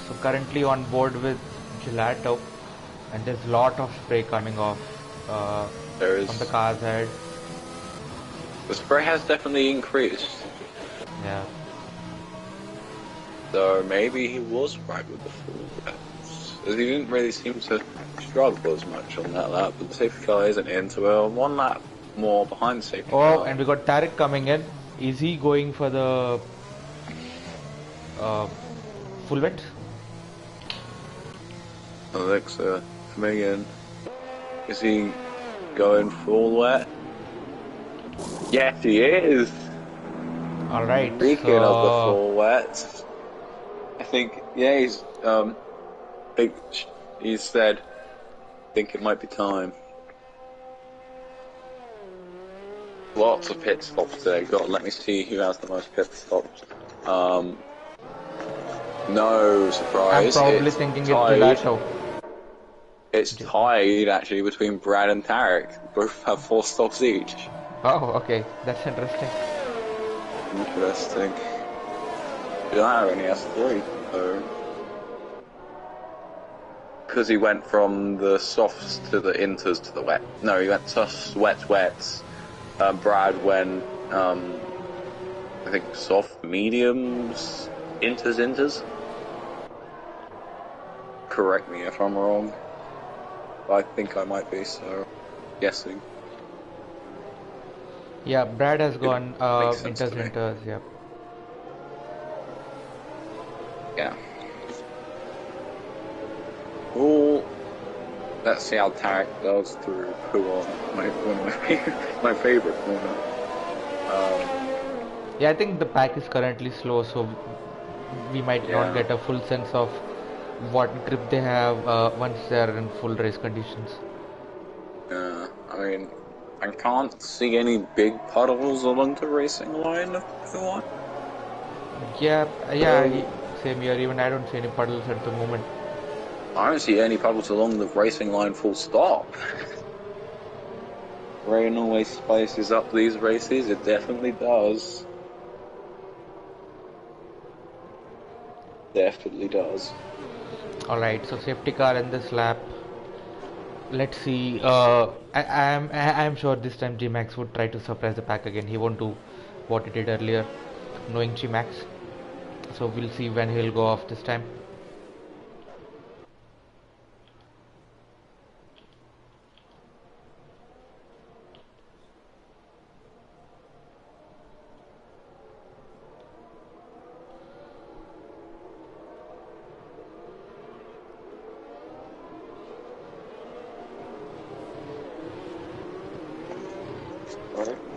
So currently on board with Gelato, and there's a lot of spray coming off from the car's head. The spray has definitely increased. Yeah. So maybe he was right with the full wets. He didn't really seem to struggle as much on that lap, but the safety car isn't in, so we're one lap more behind the safety car. Oh, and we got Tarek coming in. Is he going for the full wet? Alexa coming in. Is he going full wet? Yes, he is! Alright. Speaking of the full wet, I think, he's, he said, I think it might be time. lots of pit stops today. God, let me see who has the most pit stops. No surprise. I'm probably it's thinking tied. it's Gelato. It's tied actually between Brad and Tarek. Both have 4 stops each. Oh, okay, that's interesting. Interesting. Gelato only has 3, though. Because he went from the softs to the inters to the wet. No, he went softs, wets. Brad went, I think soft, mediums, inters. Correct me if I'm wrong. I think I might be, so guessing. Yeah, Brad has gone inters, yeah. Yeah. Well, let's see how Tarek does through Puon, one of my favorite corner. Yeah, I think the pack is currently slow, so we might not get a full sense of what grip they have once they are in full race conditions. I mean, I can't see any big puddles along the racing line of Puon. Yeah, same here. Even I don't see any puddles at the moment. I don't see any puddles along the racing line full stop. Rain always spices up these races, it definitely does. Definitely does. Alright, so safety car in this lap. Let's see. I'm sure this time G-Max would try to surprise the pack again. He won't do what he did earlier, knowing G-Max. So we'll see when he'll go off this time.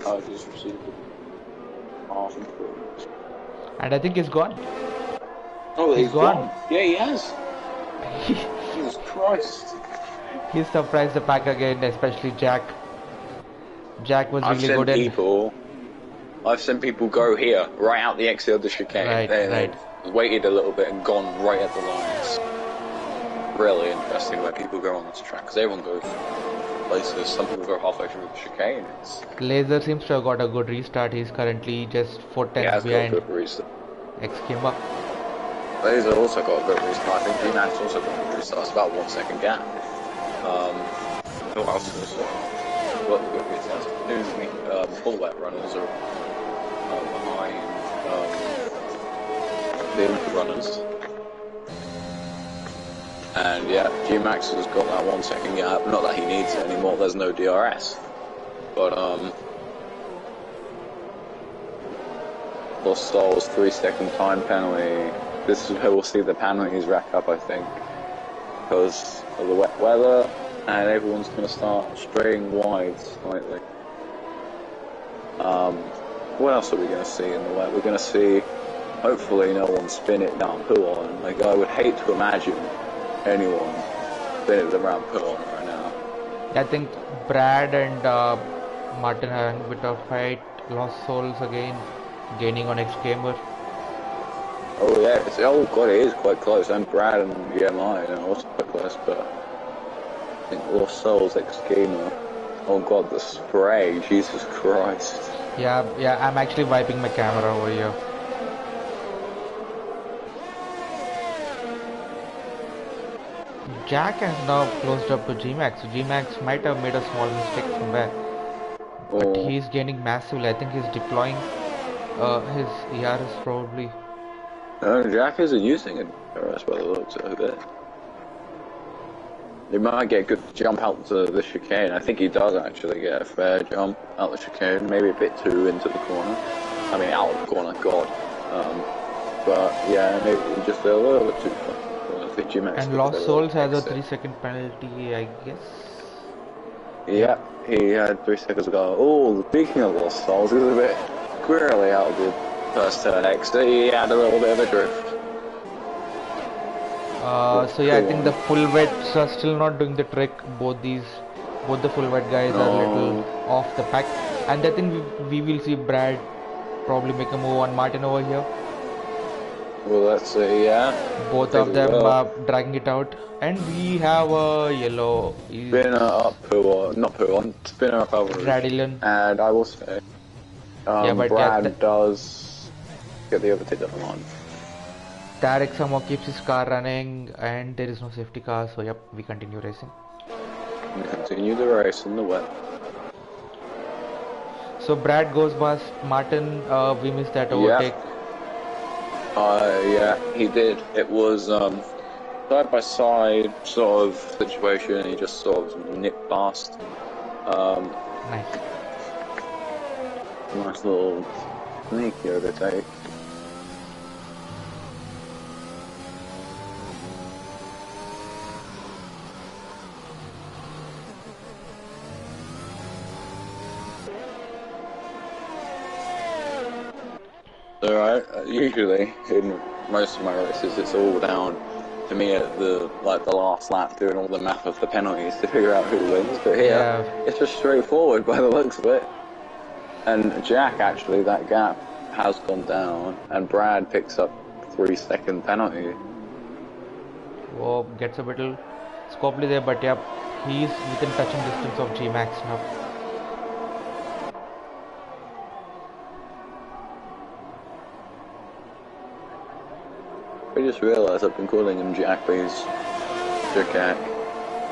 I just received half And I think he's gone. Oh, he's gone. Yeah, he has. Jesus Christ. He surprised the pack again, especially Jack. Jack was really good in. I've seen people go here, right out the exit of the chicane. Right. Waited a little bit and gone right at the lines. Really interesting where people go on this track, because everyone goes places. Some people go halfway through the chicane. Laser seems to have got a good restart. He's currently just 4 tenths behind X-Kimber. Laser also got a good restart. I think G-Max also got a good restart. It's about 1 second gap. Who else has got a good restart? Full wet runners are behind the inter runners. And yeah, G-Max has got that 1 second gap. Not that he needs it anymore, there's no DRS. But, Lost Souls 3 second time penalty. This is where we'll see the penalties rack up, I think. Because of the wet weather, and everyone's going to start straying wide slightly. What else are we going to see in the wet? We're going to see, hopefully no one spin it down Puon. Like, I would hate to imagine anyone spin it around Puon right now. I think Brad and Martin are having a bit of fight. Lost Souls again, gaining on X-Gamer. Oh yeah, it is quite close. And Brad and EMI are also quite close, but I think Lost Souls, X-Gamer. Oh god, the spray, Jesus Christ. Yeah, I'm actually wiping my camera over here. Jack has now closed up to G-Max. G-Max might have made a small mistake somewhere. But he's gaining massively. I think he's deploying his ERS probably. Jack isn't using an ERS by the looks of it. He might get a good jump out to the chicane. I think he does actually get a fair jump out the chicane, maybe a bit too into the corner. I mean, out of the corner, God. But yeah, maybe just a little bit too far. I think and Lost Souls has a 3 second penalty, I guess. Yeah, he had 3 seconds ago. Oh, speaking of Lost Souls, he was a bit squirrely out of the first turn exit. He had a little bit of a drift. So yeah, I think the full wets are still not doing the trick. Both the full wet guys are a little off the pack. And I think we will see Brad probably make a move on Martin over here. Well, let's see, yeah. Both of them dragging it out. And we have a yellow. Spinner up Puon, not Puon, spinner up others. Radillion. And I will say, Brad does get the overtake on. Tarek somehow keeps his car running, and there is no safety car, so yep, we continue racing. We continue the race in the wet. So Brad goes past Martin, we missed that overtake. Yeah, he did. It was side by side sort of situation, he just sort of nipped past. Nice. Nice little sneaky overtake. Alright, usually in most of my races it's all down to me at the last lap doing all the math of the penalties to figure out who wins, but here it's just straightforward by the looks of it. And Jack, actually, that gap has gone down, and Brad picks up 3-second penalty. Whoa, gets a little scopely there, but yep, he's within touching distance of G-Max now. I just realised I've been calling him Jack, but he's Jack.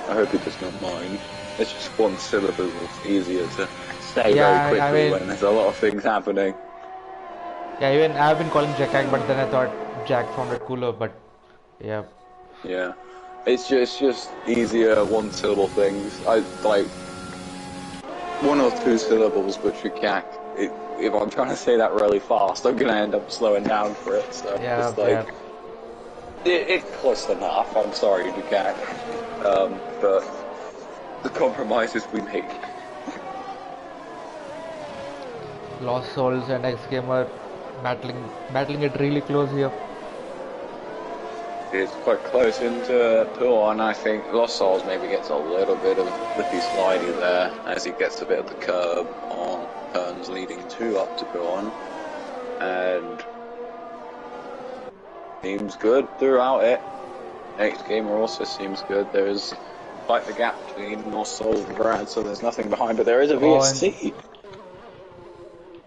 I hope he does not mind. It's just one syllable, it's easier to say very quickly when there's a lot of things happening. Yeah, even I've been calling Jack, but then I thought Jack sounded cooler, but yeah. Yeah, it's just easier one syllable things. I like 1 or 2 syllables, but Jack. If I'm trying to say that really fast, I'm gonna end up slowing down for it. So it's like. It's close enough, I'm sorry, Jack. But the compromises we make. Lost Souls and X-Gamer battling it really close here. It's quite close into Puon. I think Lost Souls maybe gets a little bit of flippy slidey there as he gets a bit of the curb on turns leading up to Puon. And seems good throughout it. X-Gamer also seems good. There's quite the gap between Lost Souls and Brad, so there's nothing behind, but there is a VSC.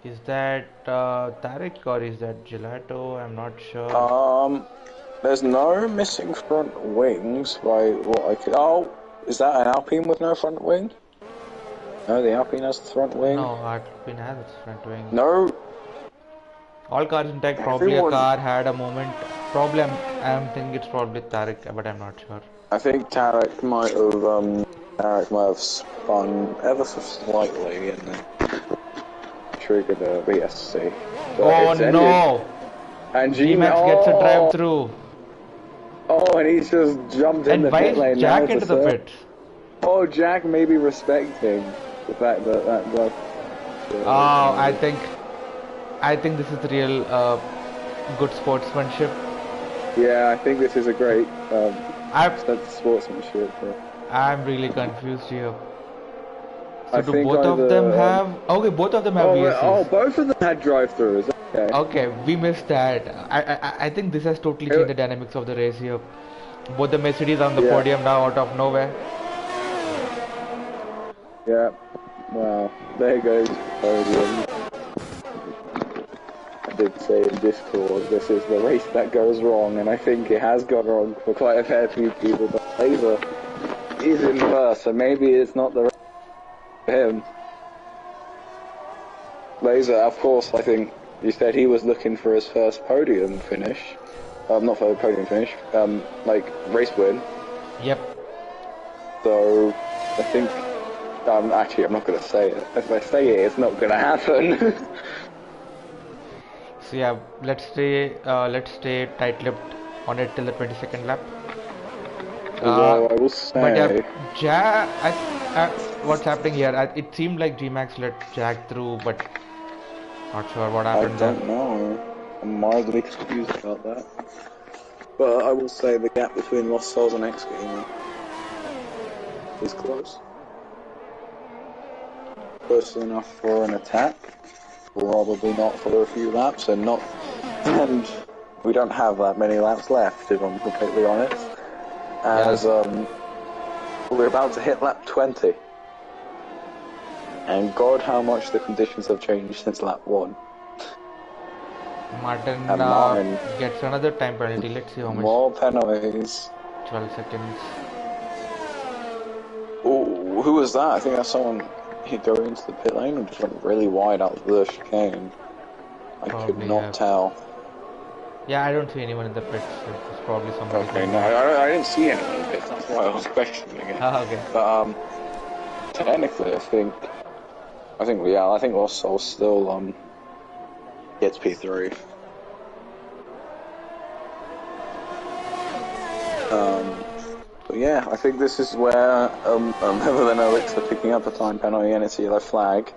Is that Tarek or is that Gelato? I'm not sure. There's no missing front wings by what I could. Oh, is that an Alpine with no front wing? No, the Alpine has the front wing. No, Alpine has its front wing. No. All cars intact. Probably a car had a moment. Probably I'm thinking it's probably Tarek, but I'm not sure. I think Tarek might have spun ever so slightly and then triggered a VSC. Oh no! And G-Max gets a drive through. Oh, and he's just jumped in the pit lane. And why is Jack into the pit? Oh, Jack may be respecting the fact that was. Oh, I think this is real good sportsmanship. Yeah, I think this is a great sportsmanship. I'm really confused here. So do both of them have? Okay, both of them have VSCs. Oh, both of them had drive-throughs. Okay. Okay, we missed that. I think this has totally changed the dynamics of the race here. Both the Mercedes on the podium now out of nowhere. Yeah. Wow. There goes podium. I did say in Discord, this is the race that goes wrong, and I think it has gone wrong for quite a fair few people, but Laser is in first, so maybe it's not the race for him. Laser, of course, I think you said he was looking for his first podium finish. Not for a podium finish, like race win. Yep. So, I think, actually I'm not going to say it. If I say it, it's not going to happen. So yeah, let's stay tight-lipped on it till the 22nd lap. Although I will say... But yeah, what's happening here? It seemed like G-Max let Jack through, but not sure what happened there. I don't know. I'm mildly confused about that. But I will say the gap between Lost Souls and X-Gamer is close. close enough for an attack. Probably not for a few laps, and we don't have that many laps left, if I'm completely honest. As we're about to hit lap 20. And God, how much the conditions have changed since lap 1. Martin gets another time penalty. Let's see how much. More penalties. 12 seconds. Oh, who was that? I think that's someone going into the pit lane and just went really wide out of the chicane. I could not tell. Yeah, I don't see anyone in the pits. It's probably somebody. Okay, no, I didn't see anyone in the pits. That's why I was questioning it. Okay. But technically, I think Lost Soul still gets P3. But yeah, I think this is where Heather and Alex are picking up a time penalty and it's a yellow flag.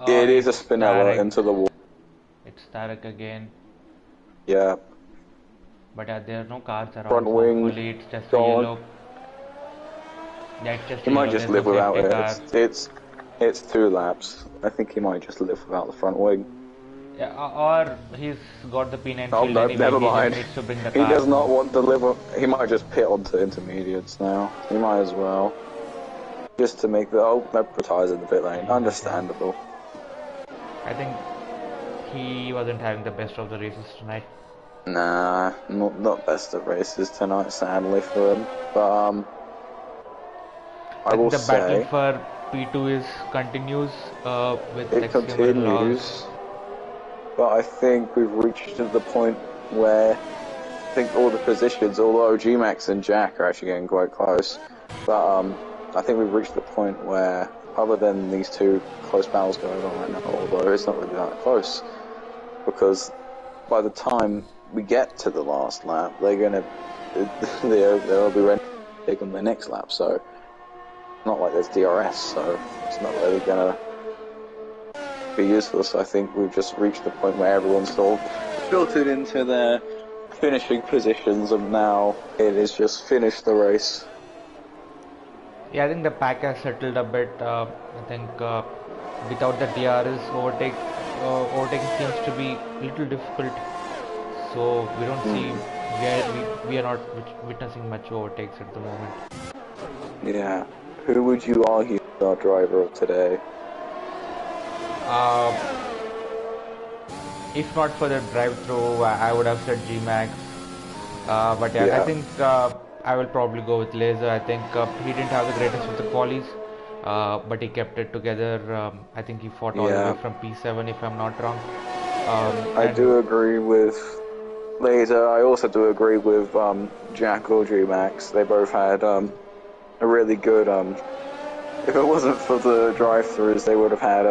It is a Spinella into the wall. It's Tarek again. Yeah. But there are no cars around. Front wing. It's just a yellow. Yeah, it's just he might just live without it. It's 2 laps. I think he might just live without the front wing. Yeah, or he's got the P9 shield no, anyway. never mind. He needs to bring the he car. does not want to live. He might just pit onto intermediates now. He might as well. Just to make the advertise in the pit lane. Understandable. I think he wasn't having the best of the races tonight. Nah, not best of races tonight, sadly for him. But I will the say battle for P2 continues with it continues. But I think we've reached the point where I think all the positions, although G-Max and Jack are actually getting quite close, but I think we've reached the point where, other than these 2 close battles going on right now, although it's not really that close, because by the time we get to the last lap, they'll be ready to take on the next lap, so it's not like there's DRS, so it's not really gonna be useless. I think we've just reached the point where everyone's sort of filtered into their finishing positions, and now it is just finish the race. Yeah, I think the pack has settled a bit. I think without the DRS, overtaking seems to be a little difficult. So we don't see we are not witnessing much overtakes at the moment. Yeah. Who would you argue is our driver of today? If not for the drive-through, I would have said G-Max. But yeah, I think I will probably go with Laser. I think he didn't have the greatest of the qualies, but he kept it together. I think he fought all the way from P7, if I'm not wrong. I do agree with Laser. I also do agree with Jack or G-Max. They both had a really good... if it wasn't for the drive-throughs, they would have had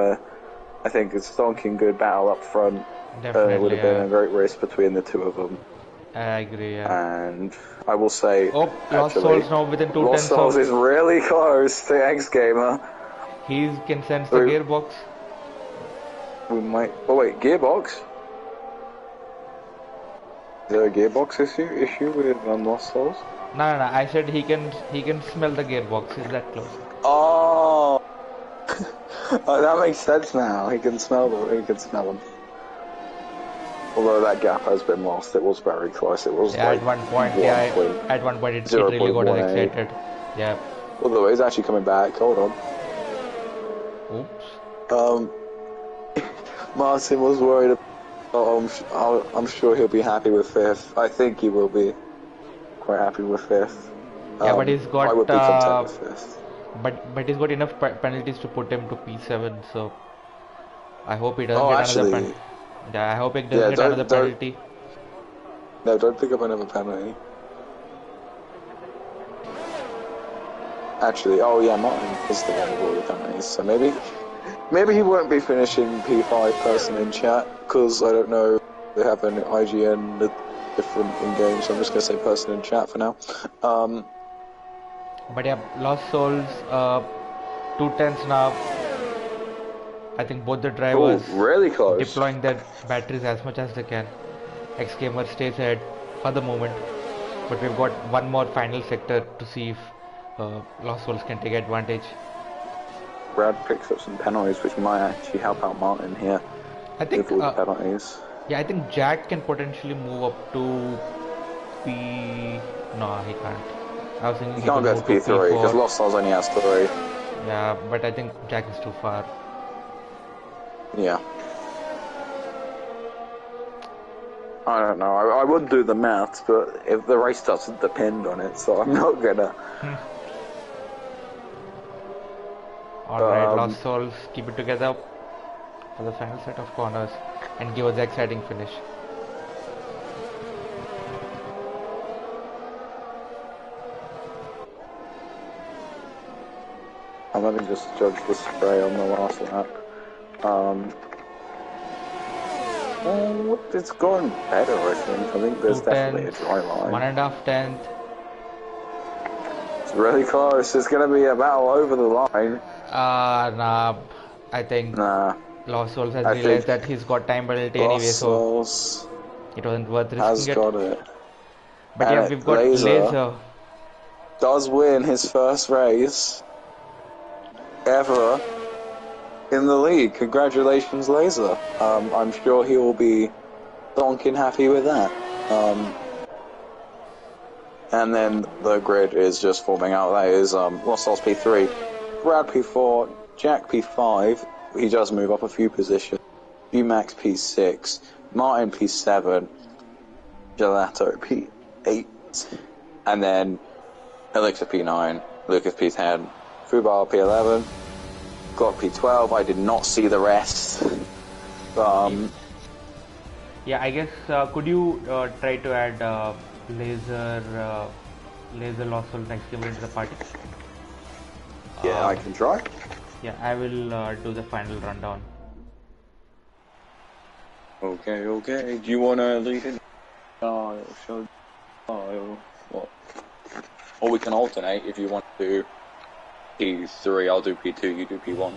I think a stonking good battle up front. Definitely, it would have been a great race between the 2 of them. I agree, yeah. And I will say, Lost Souls now within 2 Lost Souls is really close to X-Gamer. He can sense the gearbox. We might... Oh wait, gearbox? Is there a gearbox issue with Lost Souls? No, I said he can smell the gearbox. Is that close? Oh! That makes sense now. He can smell them. Although that gap has been lost, it was very close. It was at one point, it really got us excited. Yeah. Although he's actually coming back. Hold on. Oops. Martin was worried. I'm sure he'll be happy with 5th. I think he will be quite happy with 5th. Yeah, but he's got. I would be content with 5th. But he's got enough penalties to put him to P7, so I hope he doesn't get another penalty. Yeah, I hope he doesn't get another penalty. No, don't pick up another penalty. Actually, Martin is the one with all the penalties, so maybe he won't be finishing P5 person in chat, because I don't know if they have an IGN different in game, so I'm just going to say person in chat for now. But yeah, Lost Souls, 210s now. I think both the drivers really close. Deploying their batteries as much as they can. X-Gamer stays ahead for the moment, but we've got one more final sector to see if Lost Souls can take advantage. Brad picks up some penalties, which might actually help out Martin here. I think with all the penalties. Yeah, I think Jack can potentially move up to P. No, he can't. I was thinking he can't could go to P3 because Lost Souls only has 3. Yeah, but I think Jack is too far. Yeah. I don't know. I would do the maths, but if the race doesn't depend on it, so I'm not gonna. Alright, Lost Souls, keep it together for the final set of corners and give us the exciting finish. Let me just judge the spray on the last lap. Oh, it's going better, I think. I think there's definitely a dry line. 1.5 tenths. It's really close. It's going to be a battle over the line. Nah. I think Lost Souls has realized that he's got time penalty anyway, so it wasn't worth risking it. Got it. But and yeah, we've got Laser. Does win his first race ever in the league. Congratulations, Laser. I'm sure he will be donking happy with that. And then the grid is just forming out. That is Lost Souls P3, Brad P4, Jack P5. He does move up a few positions. Max P6, Martin P7, Gelato P8, and then Elixir P9, Lucas P10, Fubal P11, Glock P12. I did not see the rest. Yeah, I guess could you try to add Laser Lost Souls next game into the party? Yeah, I can try. Yeah, I will do the final rundown. Okay. Do you want to lead in? What? Or we can alternate if you want to do P3. I'll do P2. You do P1.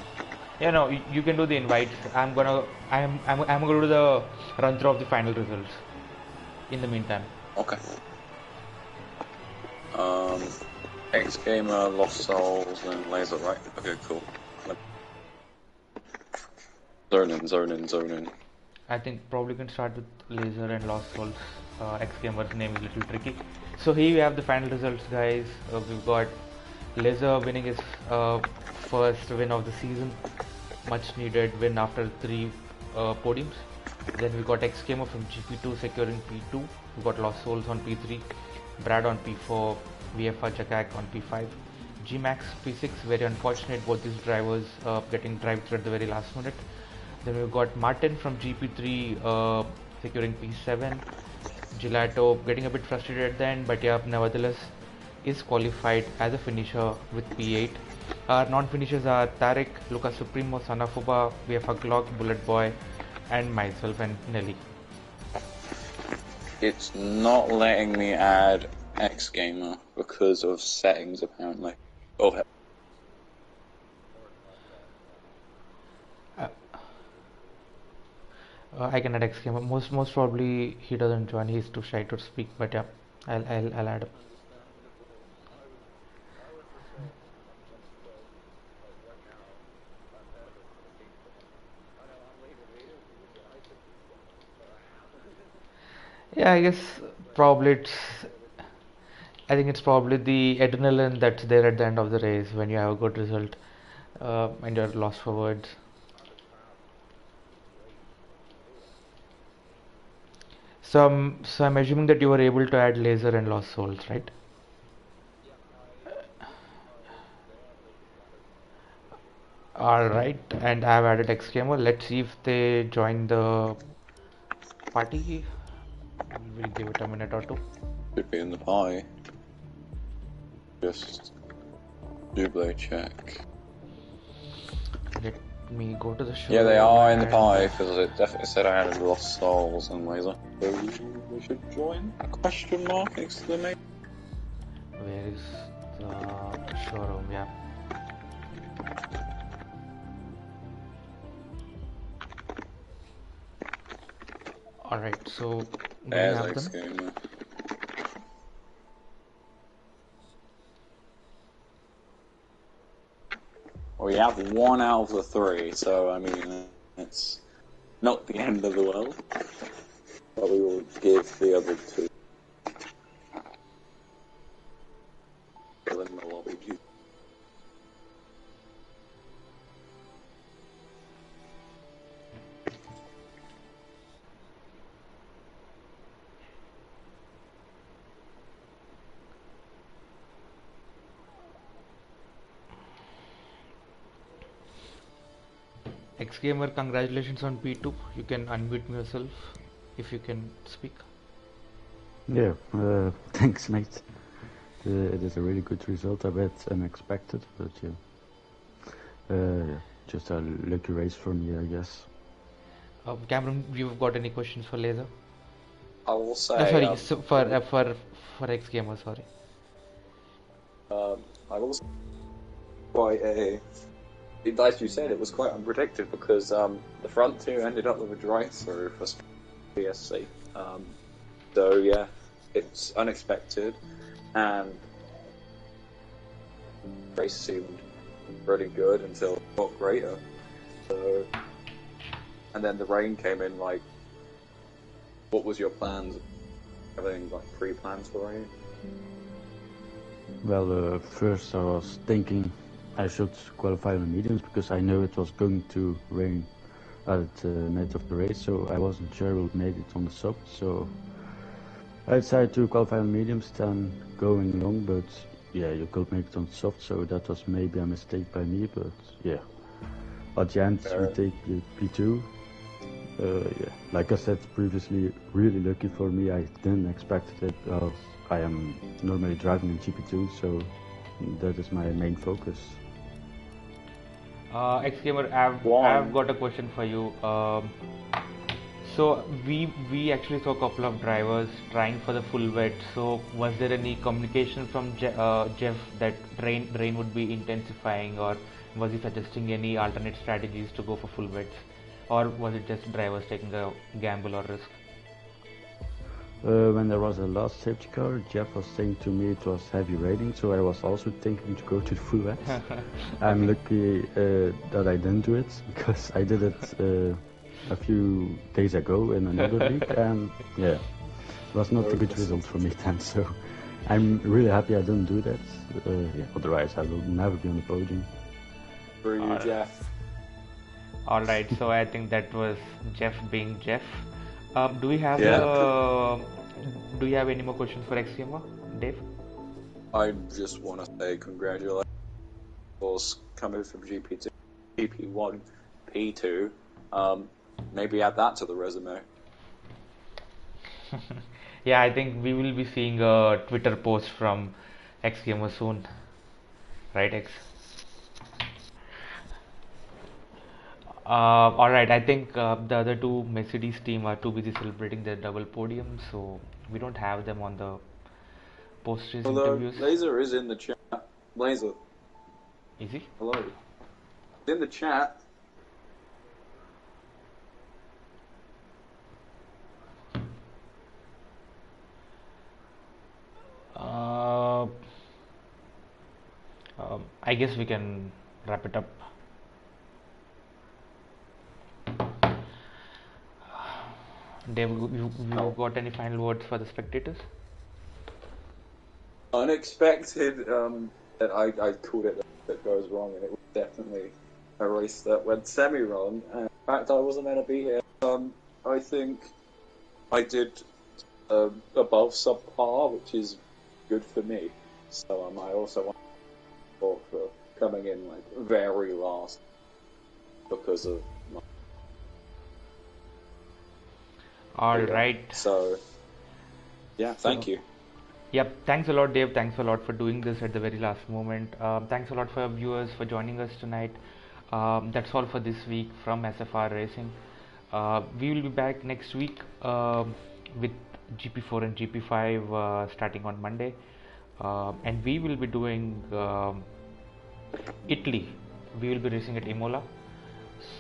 Yeah, no, you can do the invites. I'm gonna do the run through of the final results. In the meantime. Okay. X Gamer, Lost Souls, and Laser, right? Okay, cool. Zone in. I think probably can start with Laser and Lost Souls. X Gamer's name is a little tricky. So here we have the final results, guys. We've got Laser winning his first win of the season. Much needed win after 3 podiums. Then we got X Gamer from GP2 securing P2. We got Lost Souls on P3, Brad on P4, VFR Jakak on P5, G-Max P6. Very unfortunate both these drivers getting drive-through at the very last minute. Then we've got Martin from GP3 securing P7, Gelato getting a bit frustrated at the end, but yeah, nevertheless is qualified as a finisher with P8. Our non-finishers are Tarek, Lucas Supremo, Sanafuba, VFR Glock, Bullet Boy, and myself and Nelly. It's not letting me add X Gamer because of settings apparently. I can add X Gamer. Most probably he doesn't join. He's too shy to speak. But yeah, I'll add him. Yeah, I guess probably I think it's probably the adrenaline that's there at the end of the race when you have a good result and you're lost for words. So I'm assuming that you were able to add Laser and Lost Souls, right? Alright, and I've added X Gamer. Let's see if they join the party. We'll give it a minute or two. Should be in the pie. Just double check. Let me go to the show. Yeah, they are in the pie because it definitely said I added Lost Souls and Laser. So we should join? Question mark exclamation. Where is the showroom? Yeah. Alright, so we have them. We have 1 out of the 3, so I mean, it's not the end of the world. But we will give the other 2 in the lobby. X-Gamer, congratulations on P2. You can unmute yourself if you can speak. Yeah, thanks, mate. It is a really good result. I bet unexpected, but yeah, just a lucky race for me, I guess. Cameron, you've got any questions for Laser? I will say. No, sorry, so for X-Gamer, sorry. I will say quite a. As you said, it was quite unpredictable because the front 2 ended up with a drive-through for PSC. So yeah, it's unexpected, and the race seemed pretty good until it got greater. So, and then the rain came in. Like, what was your plans? Everything like pre-planned for rain? Well, first I was thinking I should qualify on mediums because I know it was going to rain at the night of the race, so I wasn't sure I would make it on the sub. So I decided to qualify on mediums, then going long, but yeah, you could make it on soft, so that was maybe a mistake by me, but yeah. At the end, we take P2. Yeah, like I said previously, really lucky for me. I didn't expect it because I am normally driving in GP2, so that is my main focus. X-Gamer, I've got a question for you. So we actually saw a couple of drivers trying for the full wet. So was there any communication from Jeff that rain would be intensifying, or was he suggesting any alternate strategies to go for full wets, or was it just drivers taking a gamble or risk? When there was a last safety car, Jeff was saying to me it was heavy raining, so I was also thinking to go to the full wet. I'm lucky that I didn't do it, because I did it a few days ago in another league, and yeah, it was not a good result for me then, so I'm really happy I didn't do that. Yeah, otherwise I will never be on the podium. For you, Jeff. Alright, so I think that was Jeff being Jeff. Do we have do you have any more questions for X-Gamer, Dave? I just want to say congratulations for coming from GP2, GP1, P2. Maybe add that to the resume. Yeah, I think we will be seeing a Twitter post from X-Gamer soon, right, X? Alright, I think the other two Mercedes team are too busy celebrating their double podium, so we don't have them on the post-race interviews. Laser is in the chat. Laser. Is he? Hello. In the chat. I guess we can wrap it up. Dave, you got any final words for the spectators? Unexpected that I called it that goes wrong, and it was definitely a race that went semi-wrong. And in fact, I wasn't meant to be here. I think I did above subpar, which is good for me. So I also want to for coming in like very last because of. All right. So, yeah, thank you. Yep, thanks a lot, Dave. Thanks a lot for doing this at the very last moment. Thanks a lot for our viewers for joining us tonight. That's all for this week from SFR Racing. We will be back next week with GP4 and GP5 starting on Monday. And we will be doing Italy. We will be racing at Imola.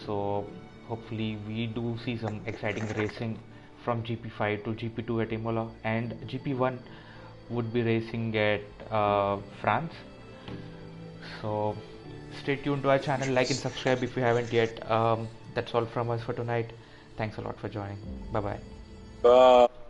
So hopefully we do see some exciting racing from GP5 to GP2 at Imola, and GP1 would be racing at France. So stay tuned to our channel, like and subscribe if you haven't yet. That's all from us for tonight. Thanks a lot for joining. Bye bye. Bye.